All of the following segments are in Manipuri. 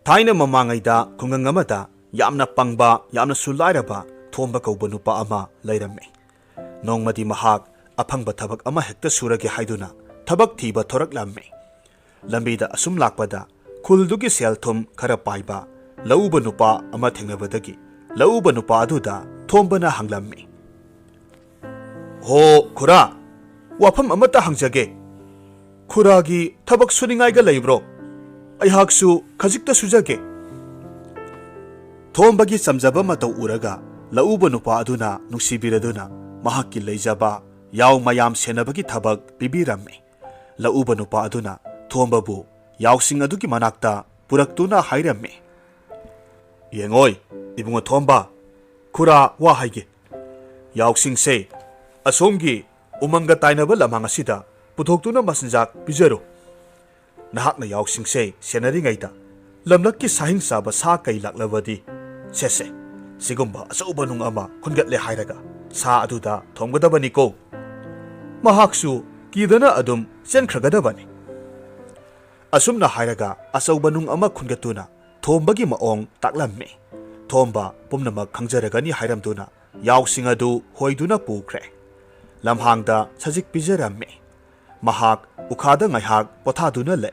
Thaina mamangayda khungang amada yamna pangba yamna sulairaba thomba kauba nupa ama lairame. Nongmadi mahak aphangba thabak ama hekta surage haiduna thabak thiba thoraklamme. Lambida asum lakpada khuldugi selthum khara paiba lauba nupa ama thengnabadagi lauba nupa aduda thombana hanglamme. Ho khura wafam amata hangjage. Khuragi thabak suningaiga leibro. Aihaksu khajikta sujage. Thombagi samjaba matau uraga lauba nupa aduna nungsibiraduna mahakki leijaba yaw mayam senabagi thabak pibiramme. Lauba nupa aduna thombabu yawsing adugi manakta puraktuna hairamme. Yengoi ibungo thomba khura wa haige. Yawsing se asomgi umanga tainaba lamang asida puthoktuna masinjak pijaro. Nahakna yawsing se senaringaida lamlakki sahing saba sa kai laklabadi sese sigumba asauba nung ama khungatle hairaga sa aduda thomgadabani ko. Mahaksu kidana adum senkhragadabani. Asumna hairaga asauba nung ama khungatuna thombagi maong taklamme. Thomba pumnamak khangjaragani hairamduna yawsing adu hoiduna pukre. Lamhangda sajik pijaramme. Mahak ukhada ngaihak pothaduna le.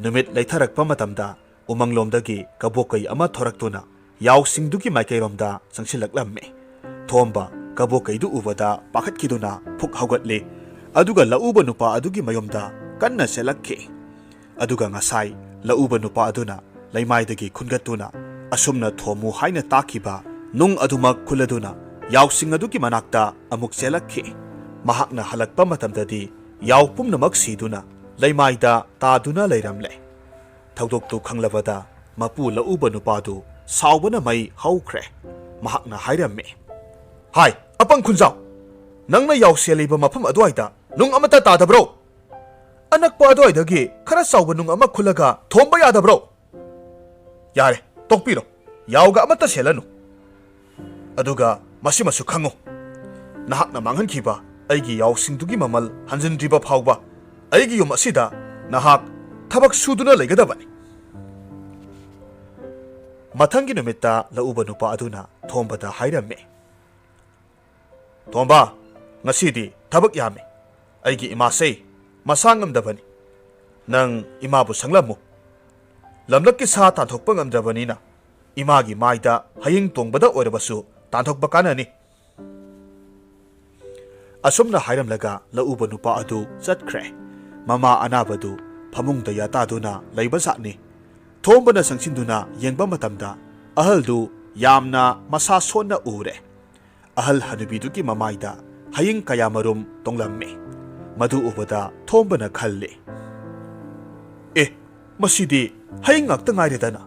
Numit leitharakpa matamda umanglomdagi kabokai ama thoraktuna yawsingdugi maikairomda sangsilaklamme. Thomba kabokaidu ubada pakhatkiduna phuk haugatle. Aduga lauba nupa adugi mayomda kanna selakke. Aduga ngasai lauba nupa aduna laimaidagi khungatuna asumna thomu haina takiba nung adumak khuladuna yawsing adugi manakta amuk selakke. Mahakna halakpa matamdadi yaw pumnamak siduna laimaida taduna leiramle. Thaudoktu khanglabada mapu lauba nupadu saubana mai haukhre. Mahakna hairamme. Hai apang khunjau nangna yaw seliba mafam adwaida nung amata tadabro. Anakpa adwaidagi khara sauba nung ama khulaga thomba yadabro. Yare tokpiro yawga amata selanu. Aduga masimasu khango nahakna manghankhiba aigi yawsingdugi mamal hanjindriba phawba aigi yum asida nahak thabak suduna leigadabani. Mathangi numitta lauba nupa aduna thombada hairamme. Thomba ngasidi thabak yame aigi imase masangamdabani. Nang imabu sanglamu lamlakki sa tanthokpa ngamdrabanina imagi maida haying tongbada oirabasu tanthokpa kanani. Asumna hairamlaga lauba nupa adu chatkre. Mama anabadu phamungda yataduna leibasani. Thombana sangsinduna yengba matamda ahaldu yamna masa sonna ure. Ahal hanubidugi mamaida haying kayamarum tonglamme. Madu ubada thombana khalle. Masidi haying ngakta ngairedana.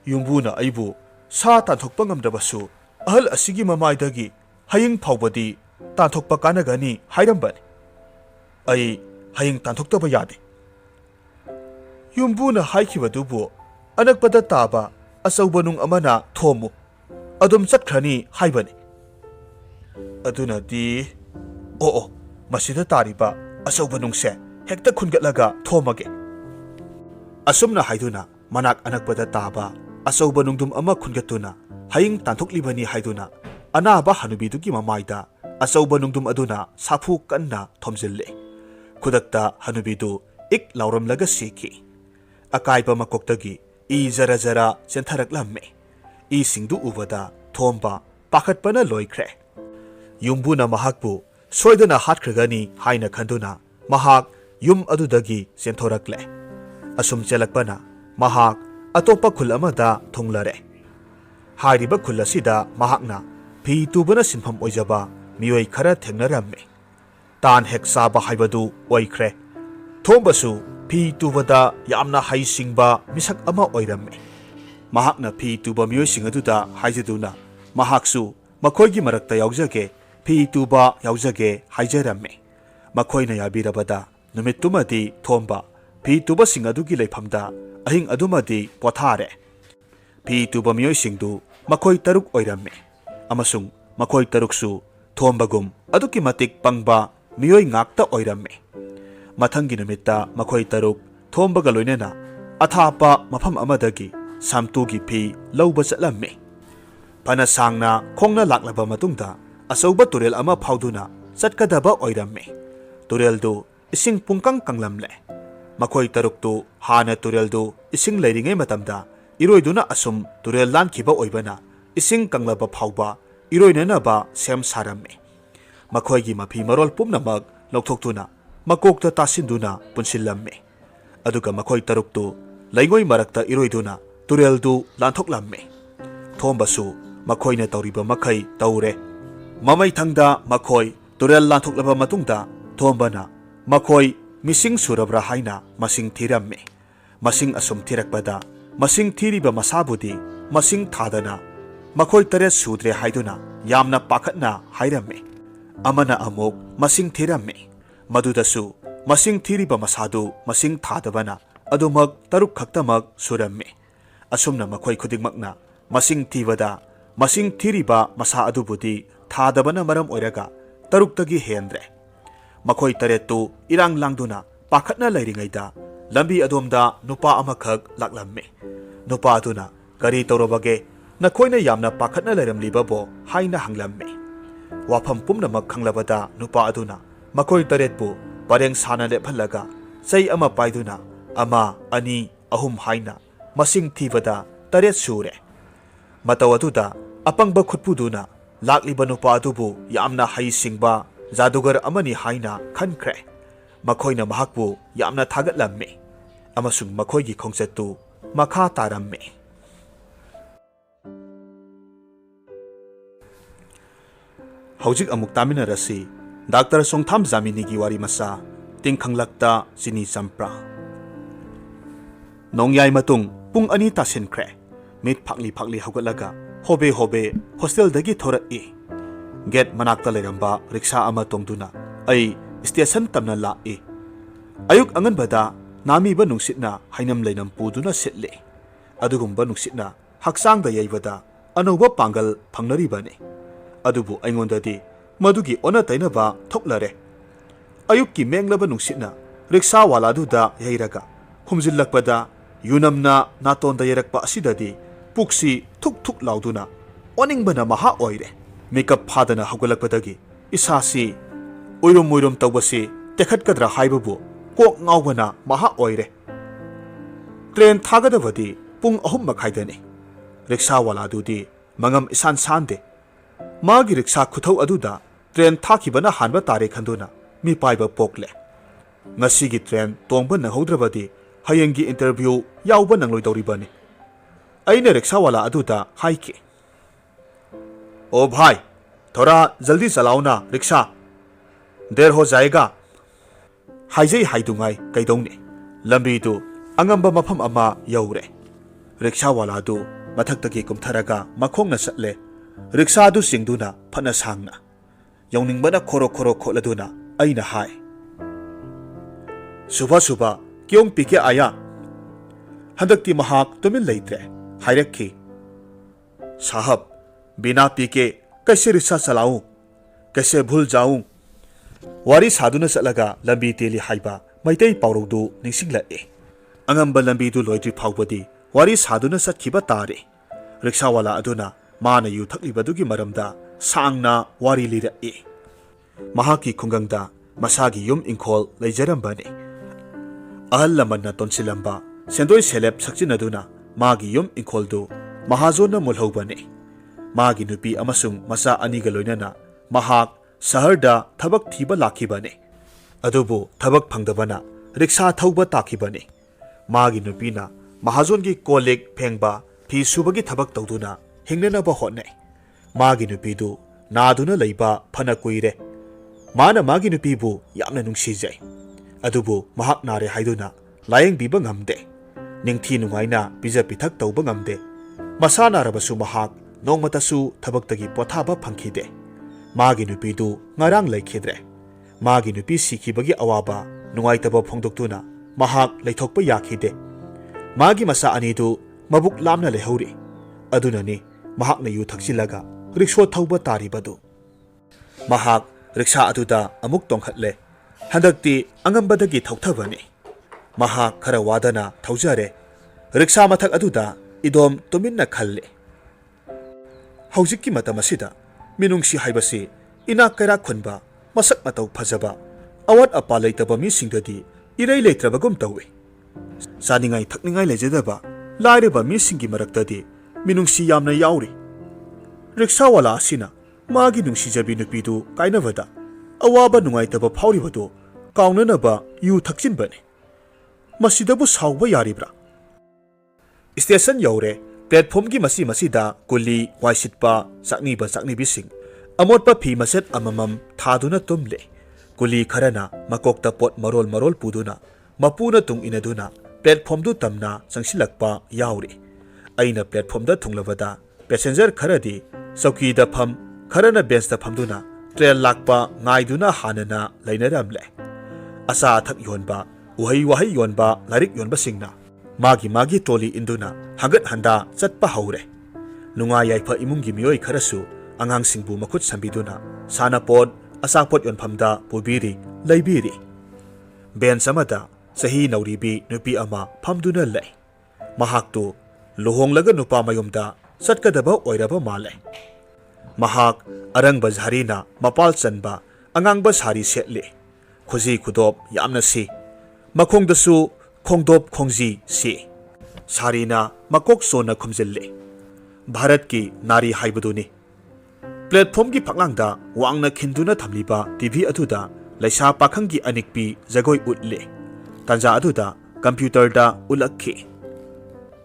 Yumbuna aibu sa tanthokpa ngamdrabasu ahal asigi mamaidagi haying phawbadi tanthokpa kanagani hairambani. Ai haying tanthokta yade. Yumbuna haikibadubu anakpada taba asauba nung amana thomu adum chatkrani haibani. Aduna di masida tariba asauba nungse hekta khungatlaga thomage. Asumna haiduna manak anakpada taba asauba nungdum ama khungatuna haying tanthokliबani haiduna anaba hanubidugi mamaida asauba nungdum aduna sapu kanna thomjille. Khudakta hanubidu ik lauramlaga siki. Akaiba makoktagi I jara jara chentharaklamme. I singdu ubada thomba pakhatpana loikre. Yumbuna mahakpu soidana hatkragani haina khanduna mahak yum adudagi chenthorakle. Asum chelakpana mahak atopa khul amada thonglare. Hairiba khul asida mahakna phi tubana sinpham oijaba mioi khara thengnaramme. Tan hek saba haibadu oikre. Thombasu phi tubada yamna haisingba misak ama oiramme. Mahakna phi tuba mioi singaduda haijaduna mahaksu makhoigi marakta yaujage phi tuba yaujage haijaramme. Makhoina yabirabada numittumadi thomba phi tuba singadugi leifamda ahing adumadi pothare. Phi tuba mioi singdu makhoi taruk oiramme. Amasung makhoi taruksu thombagum aduki matik pangba mioi ngakta oiramme. Mathangi numitta makhoi taruk ꯊꯣꯝꯕꯒ ꯂꯣꯏꯅꯅ ꯑꯊꯥꯞꯄ ꯃꯐꯝ ꯑꯃꯗꯒꯤ ꯁꯥꯝꯇꯨꯒꯤ ꯐꯤ ꯂꯧꯕ ꯆꯠꯂꯝꯃꯤ꯫ ꯐꯅ ꯁꯥꯡꯅ ꯈꯣꯡꯅ ꯂꯥꯛꯂꯕ ꯃꯇꯨꯡꯗ ꯑꯆꯧꯕ ꯇꯨꯔꯦꯜ ꯑꯃ ꯐꯥꯎꯗꯨꯅ ꯆꯠꯀꯗꯕ ꯑꯣꯏꯔꯝꯃꯤ꯫ ꯇꯨꯔꯦꯜꯗꯨ ꯏꯁꯤꯡ ꯄꯨꯡꯀꯪ ꯀꯪꯂꯝꯂꯦ꯫ ꯃꯈꯣꯏ ꯇꯔꯨꯛꯇꯨ ꯍꯥꯟꯅ ꯇꯨꯔꯦꯜꯗꯨ ꯏꯁꯤꯡ ꯂꯩꯔꯤꯉꯩ ꯃꯇꯝꯗ ꯏꯔꯣꯏꯗꯨꯅ ꯑꯁꯨꯝ ꯇꯨꯔꯦꯜ ꯂꯥꯟꯈꯤꯕ ꯑꯣꯏꯕꯅ ꯏꯁꯤꯡ ꯀꯪꯂꯕ ꯐꯥꯎꯕ ꯏꯔꯣꯏꯅꯅꯕ ꯁꯦꯝ ꯁꯥꯔꯝꯃꯤ꯫ ꯃꯈꯣꯏꯒꯤ ꯃꯐꯤ ꯃꯔꯣꯜ ꯄꯨꯝꯅꯃꯛ ꯂꯧꯊꯣꯛꯇꯨꯅ ꯃꯀꯣꯛꯇ ꯇꯥꯁꯤꯟꯗꯨꯅ ꯄꯨꯟꯁꯤꯜꯂꯝꯃꯤ꯫ ꯑꯗꯨꯒ ꯃꯈꯣꯏ ꯇꯔꯨꯛꯇꯨ ꯂꯩꯉꯣꯏ ꯃꯔꯛꯇ ꯏꯔꯣꯏꯗꯨꯅ ꯇꯨꯔꯦꯜꯗꯨ ꯂꯥꯟꯊꯣꯛꯂꯝꯃꯤ꯫ ꯊꯣꯝꯕꯁꯨ ꯃꯈꯣꯏꯅ ꯇꯧꯔꯤꯕ ꯃꯈꯩ ꯇꯧꯔꯦ꯫ ꯃꯃꯩꯊꯪꯗ ꯃꯈꯣꯏ ꯇꯨꯔꯦꯜ ꯂꯥꯟꯊꯣꯛꯂꯕ ꯃꯇꯨꯡꯗ ꯊꯣꯝꯕꯅ ꯃꯈꯣꯏ ꯃꯤꯁꯤꯡ ꯁꯨꯔꯕ꯭ꯔꯥ ꯍꯥꯏꯅ ꯃꯁꯤꯡ ꯊꯤꯔꯝꯃꯤ꯫ ꯃꯁꯤꯡ ꯑꯁꯨꯝ ꯊꯤꯔꯛꯄꯗ ꯃꯁꯤꯡ ꯊꯤꯔꯤꯕ ꯃꯁꯥꯕꯨꯗꯤ ꯃꯁꯤꯡ ꯊꯥꯗꯅ ꯃꯈꯣꯏ 8 ꯁꯨꯗ꯭ꯔꯦ ꯍꯥꯏꯗꯨꯅ ꯌꯥꯝꯅ ꯄꯥꯈꯠꯅ ꯍꯥꯏꯔꯝꯃꯤ꯫ ꯑꯃꯅ ꯑꯃꯨꯛ ꯃꯁꯤꯡ ꯊꯤꯔꯝꯃꯤ꯫ ꯃꯗꯨꯗꯁꯨ ꯃꯁꯤꯡ ꯊꯤꯔꯤꯕ ꯃꯁꯥꯗꯨ ꯃꯁꯤꯡ ꯊꯥꯗꯕꯅ ꯑꯗꯨꯃꯛ 6 ꯈꯛꯇꯃꯛ ꯁꯨꯔꯝꯃꯤ꯫ ꯑꯁꯨꯝꯅ ꯃꯈꯣꯏ ꯈꯨꯗꯤꯡꯃꯛꯅ ꯃꯁꯤꯡ ꯊꯤꯕꯗ ꯃꯁꯤꯡ ꯊꯤꯔꯤꯕ ꯃꯁꯥ ꯑꯗꯨꯕꯨꯗꯤ ꯊꯥꯗꯕꯅ ꯃꯔꯝ ꯑꯣꯏꯔꯒ 6ꯇꯒꯤ ꯍꯦꯟꯗ꯭ꯔꯦ꯫ ꯃꯈꯣꯏ 8ꯇꯨ ꯏꯔꯥꯡ ꯂꯥꯡꯗꯨꯅ ꯄꯥꯈꯠꯅ ꯂꯩꯔꯤꯉꯩꯗ ꯂꯝꯕꯤ ꯑꯗꯣꯝꯗ ꯅꯨꯄꯥ ꯑꯃꯈꯛ ꯂꯥꯛꯂꯝꯃꯤ꯫ ꯅꯨꯄꯥ ꯑꯗꯨꯅ "ꯀꯔꯤ ꯇꯧꯔꯕꯒꯦ? ꯅꯈꯣꯏꯅ ꯌꯥꯝꯅ ꯄꯥꯈꯠꯅ ꯂꯩꯔꯝꯂꯤꯕꯕꯣ?" ꯍꯥꯏꯅ ꯍꯪꯂꯝꯃꯤ꯫ ꯋꯥꯐꯝ ꯄꯨꯝꯅꯃꯛ ꯈꯪꯂꯕꯗ ꯅꯨꯄꯥ ꯑꯗꯨꯅ ꯃꯈꯣꯏ 8ꯄꯨ ꯄꯔꯦꯡ ꯁꯥꯅ ꯂꯦꯞꯍꯜꯂꯒ ꯆꯩ ꯑꯃ ꯄꯥꯏꯗꯨꯅ 1, 2, 3 ꯍꯥꯏꯅ ꯃꯁꯤꯡ ꯊꯤꯕꯗ 8 ꯁꯨꯔꯦ꯫ ꯃꯇꯧ ꯑꯗꯨꯗ ꯑꯄꯪꯕ ꯈꯨꯠꯄꯨꯗꯨꯅ ꯂꯥꯛꯂꯤꯕ ꯅꯨꯄꯥ ꯑꯗꯨꯕꯨ ꯌꯥꯝꯅ ꯍꯩꯁꯤꯡꯕ ꯖꯥꯗꯨꯒꯔ ꯑꯃꯅꯤ ꯍꯥꯏꯅ ꯈꯟꯈ꯭ꯔꯦ꯫ ꯃꯈꯣꯏꯅ ꯃꯍꯥꯛꯄꯨ ꯌꯥꯝꯅ ꯊꯥꯒꯠꯂꯝꯃꯤ ꯑꯃꯁꯨꯡ ꯃꯈꯣꯏꯒꯤ ꯈꯣꯡꯆꯠꯇꯨ ꯃꯈꯥ ꯇꯥꯔꯝꯃꯤ꯫ ꯍꯧꯖꯤꯛ ꯑꯃꯨꯛ ꯇꯥꯃꯤꯟꯅꯔꯁꯤ ꯗꯥꯛꯇꯔ ꯁꯣꯡꯊꯥꯝ ꯖꯥꯃꯤꯅꯤꯒꯤ ꯋꯥꯔꯤ ꯃꯆꯥ ꯇꯤꯡꯈꯪꯂꯛꯇ ꯆꯤꯅꯤ ꯆꯝꯄ꯭ꯔꯥ꯫ ꯅꯣꯡꯌꯥꯏ ꯃꯇꯨꯡ ꯄꯨꯡ 2 ꯇꯥꯁꯤꯟꯈ꯭ꯔꯦ꯫ ꯃꯤꯠ ꯐꯥꯛꯂꯤ ꯐꯥꯛꯂꯤ ꯍꯧꯒꯠꯂꯒ ꯍꯣꯕꯦ ꯍꯣꯕꯦ ꯍꯣꯁꯇꯦꯜꯗꯒꯤ ꯊꯣꯔꯛꯏ꯫ ꯒꯦꯠ ꯃꯅꯥꯛꯇ ꯂꯩꯔꯝꯕ ꯔꯤꯛꯁꯥ ꯑꯃ ꯇꯣꯡꯗꯨꯅ ꯑꯩ ꯁ꯭ꯇꯦꯁꯟ ꯇꯝꯅ ꯂꯥꯛꯏ꯫ ꯑꯌꯨꯛ ꯑꯉꯟꯕꯗ ꯅꯥꯃꯤꯕ ꯅꯨꯡꯁꯤꯠꯅ ꯍꯩꯅꯝ ꯂꯩꯅꯝ ꯄꯨꯗꯨꯅ ꯁꯤꯠꯂꯤ꯫ ꯑꯗꯨꯒꯨꯝꯕ ꯅꯨꯡꯁꯤꯠꯅ ꯍꯛꯆꯥꯡꯗ ꯌꯩꯕꯗ ꯑꯅꯧꯕ ꯄꯥꯡꯒꯜ ꯐꯪꯅꯔꯤꯕꯅꯤ꯫ ꯑꯗꯨꯕꯨ ꯑꯩꯉꯣꯟꯗꯗꯤ ꯃꯗꯨꯒꯤ ꯑꯣꯟꯅ ꯇꯩꯅꯕ ꯊꯣꯛꯂꯔꯦ꯫ ꯑꯌꯨꯛꯀꯤ ꯃꯦꯡꯂꯕ ꯅꯨꯡꯁꯤꯠꯅ ꯔꯤꯛꯁꯥ ꯋꯥꯂꯥꯗꯨꯗ ꯌꯩꯔꯒ ꯍꯨꯝꯖꯤꯜꯂꯛꯄꯗ ꯌꯨꯅꯝꯅ ꯅꯥꯇꯣꯟꯗ ꯌꯩꯔꯛꯄ ꯑꯁꯤꯗꯗꯤ ꯄꯨꯛꯁꯤ ꯊꯨꯛ ꯊꯨꯛ ꯂꯥꯎꯗꯨꯅ ꯑꯣꯅꯤꯡꯕꯅ ꯃꯍꯥ ꯑꯣꯏꯔꯦ꯫ ꯃꯤꯀꯞ ꯐꯥꯗꯅ ꯍꯧꯒꯠꯂꯛꯄꯗꯒꯤ ꯏꯁꯥꯁꯤ ꯎꯏꯔꯨꯝ ꯎꯏꯔꯨꯝ ꯇꯧꯕꯁꯤ ꯇꯦꯈꯠꯀꯗ꯭ꯔꯥ ꯍꯥꯏꯕꯕꯨ ꯀꯣꯛ ꯉꯥꯎꯕꯅ ꯃꯍꯥ ꯑꯣꯏꯔꯦ꯫ ꯇ꯭ꯔꯦꯟ ꯊꯥꯒꯗꯕꯗꯤ ꯄꯨꯡ 3:30ꯗꯅꯤ꯫ ꯔꯤꯛꯁꯥ ꯋꯥꯂꯥꯗꯨꯗꯤ ꯃꯉꯝ ꯏꯁꯥꯟ ꯁꯥꯟꯗꯦ꯫ ꯃꯥꯒꯤ ꯔꯤꯛꯁꯥ ꯈꯨꯊꯧ ꯑꯗꯨꯗ ꯇ꯭ꯔꯦꯟ ꯊꯥꯈꯤꯕꯅ ꯍꯥꯟꯕ ꯇꯥꯔꯦ ꯈꯟꯗꯨꯅ ꯃꯤꯄꯥꯏꯕ ꯄꯣꯛꯂꯦ꯫ ꯉꯁꯤꯒꯤ ꯇ꯭ꯔꯦꯟ ꯇꯣꯡꯕ ꯅꯪꯍꯧꯗ꯭ꯔꯕꯗꯤ ꯍꯌꯦꯡꯒꯤ ꯏꯟꯇꯔꯚ꯭ꯌꯨ ꯌꯥꯎꯕ ꯅꯪꯂꯣꯏꯗꯧꯔꯤꯕꯅꯤ꯫ ꯑꯩꯅ ꯔꯤꯛꯁꯥ ꯋꯥꯂꯥ ꯑꯗꯨꯗ ꯍꯥꯏꯈꯤ, "ओ भाई, थोड़ा जल्दी चलाओ ना रिक्शा, देर हो जाएगा." हाइजै हाइदुङाई कैदौनि ꯂꯝꯕꯤꯗꯨ ꯑꯉꯝꯕ ꯃꯐꯝ ꯑꯃ ꯌꯧꯔꯦ꯫ ꯔꯤꯛꯁꯥ ꯋꯥꯂꯥꯗꯨ ꯃꯊꯛꯇꯒꯤ ꯀꯨꯝꯊꯔꯒ ꯃꯈꯣꯡꯅ ꯆꯠꯂꯦ꯫ ꯔꯤꯛꯁꯥꯗꯨ ꯆꯤꯡꯗꯨꯅ ꯐꯅ ꯁꯥꯡꯅ ꯌꯧꯅꯤꯡꯕꯅ ꯈꯣꯔꯣ ꯈꯣꯔꯣ ꯈꯣꯠꯂꯗꯨꯅ ꯑꯩꯅ ꯍꯥꯏ, "ꯁꯨꯕ ꯁꯨꯕ ꯀ꯭ꯌꯣꯡ ꯄꯤꯀꯦ ꯑꯌꯥ?" ꯍꯟꯗꯛꯇꯤ ꯃꯍꯥꯛ ꯇꯨꯃꯤꯟ ꯂꯩꯇ꯭ꯔꯦ꯫ ꯍꯥꯏꯔꯛꯈꯤ, "साहब, बिना पी के कैसे रिक्शा चलाऊं? कैसे भूल जाऊं?" वारी सादुना चलगा लंबी तेली हाइबा मैतै पाउरौदु निंसिंगलए। अंगंबा लंबीदु लोइद्रि फाउबदि वारी सादुना चटखिबा तारे। रिक्शावाला अदुना माना यु थक्लिबदुगी मरमदा सांगना वारी लिरए। महाकी खुंगंगदा मसागी युम इंखोल लैजरंबने। अहल लमन्ना तोनसिलंबा सेंदोय सेलेब सक्चिनदुना मागी युम इंखोलदु महाजोनना मुलहौबने। मागी नुपी अमसुंग मसा अनिगा लोइनना महाक शहरदा थबक थीबा लाखिबने। अदुबु थबक फंगदबना रिक्शा थौबा ताखिबने। मागी नुपीना महाजोनगी कोलेक फेंगबा फी सुबगी थबक तौदुना हिंगननबा होटने। मागी नुपीदु नादुना लैबा फना कुइरे। माना मागी नुपीबु यामना नुंगसिजै। अदुबु महाक नारे हाइदुना लायेंगबिबा ngamde। निंगथी नुंगाइना पिजा पिथक तौबा ngamde। मसा नारबसु महाक नोंगमतसु थबक्तगी पोथाबा फंखिदे। मागी नुपीदु ngarang लैखिद्रे। मागी नुपी सिखिबगी अवाबा नुंगाइतबा फोंदोक्तुना महाक लैथोकपा याखिदे। मागी मसा अनिदु मबुक लामना लेहौरी। अदुननी महाकना यु थक्सिलगा रिक्शो थौबा तारिबदु। महाक रिक्शा अदुदा अमुक तोंखत्ले। हंदक्ति अंगंबदगी थौथबनी। Mahak khara wadana thaujare riksha mathak aduda idom tuminna khalle Haujikki matam asida minungsi haibasi inak kaira khunba masak matau phajaba awat apa leitaba mi singdadi irei leitrabagum tawe saningai thakningai lejadaba laireba mi singi maraktadi minungsi yamna yauri riksha wala asina magi nungsi jabi nupidu kainavada awaba nungaitaba phauribadu kaunanaba yu thakchinbane masidabu sauba yaribra station yaure platform gi masida kuli waisitpa sakni bising amotpa phi maset amamam thaduna tumle kuli kharana makokta pot marol puduna mapuna tung inaduna platform du tamna sangsilakpa yauri aina platform da thunglawada passenger kharadi sauki da pham kharana bench da phamduna train lakpa ngaiduna hanana lainaramle asa thak yonba wahai yonba larik yonba singna magi toli induna hagat handa chatpa haure nunga yaifa imungi mioi kharasu angang singbu makhut sambiduna sanapod asapot yonphamda pubiri laibiri ben samada sahi nauribi nupi ama phamduna lei mahaktu luhonglaga nupa mayumda satkadaba oiraba male mahak arang bazharina mapal chanba angangba sari setle khoji khudop yamna si makhongdasu khongdop khongji si sarina makok sona khumjille bharat ki nari haibaduni platform ki phaklangda wangna khinduna thamliba tv aduda laisa pakhangi anikpi jagoi utle tanja aduda computer da ulakhi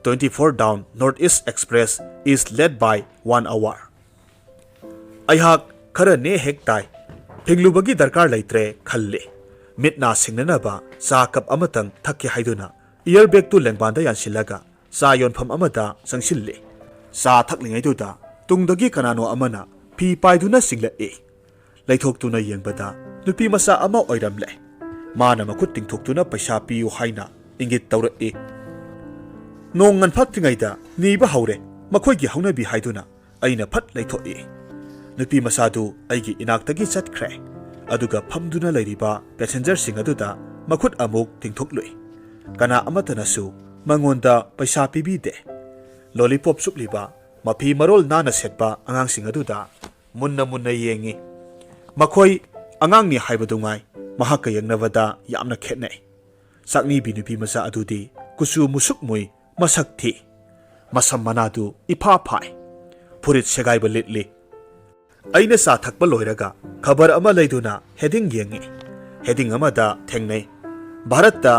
24 down Northeast Express is led by 1 hour aihak khara ne hektai phinglubagi darkar leitre khalle mitna singnanaba sa kap amatang thakki haiduna earbag tu lengbanda yansilaga sa yonpham amada sangsilli sa thaklingai duda tungdagi kanano amana phi paiduna singla e leithoktuna yengbada nupi masa ama oiramle mana makhut tingthoktuna paisa piu haina ingit tawra e nongan phattingaida niba haure makhoi gi haunabi haiduna aina phat leitho e nupi masadu aigi inaktagi chatkhre aduga phamduna leiriba passenger sing aduda makhut amuk tingthoklui kana amatanasu mangonda paisa pibide lollipop supliba mapi marol nana setpa angang sing aduda munna yengi makhoi angang ni haibadungai mahaka yangnawada yamna khetnai sakni binupi masa adudi kusu musuk mui masak thi masam manadu ipa phai purit segaiba litli aina sa thakpa loiraga khabar ama leiduna heading yengi heading amada thengnai bharatta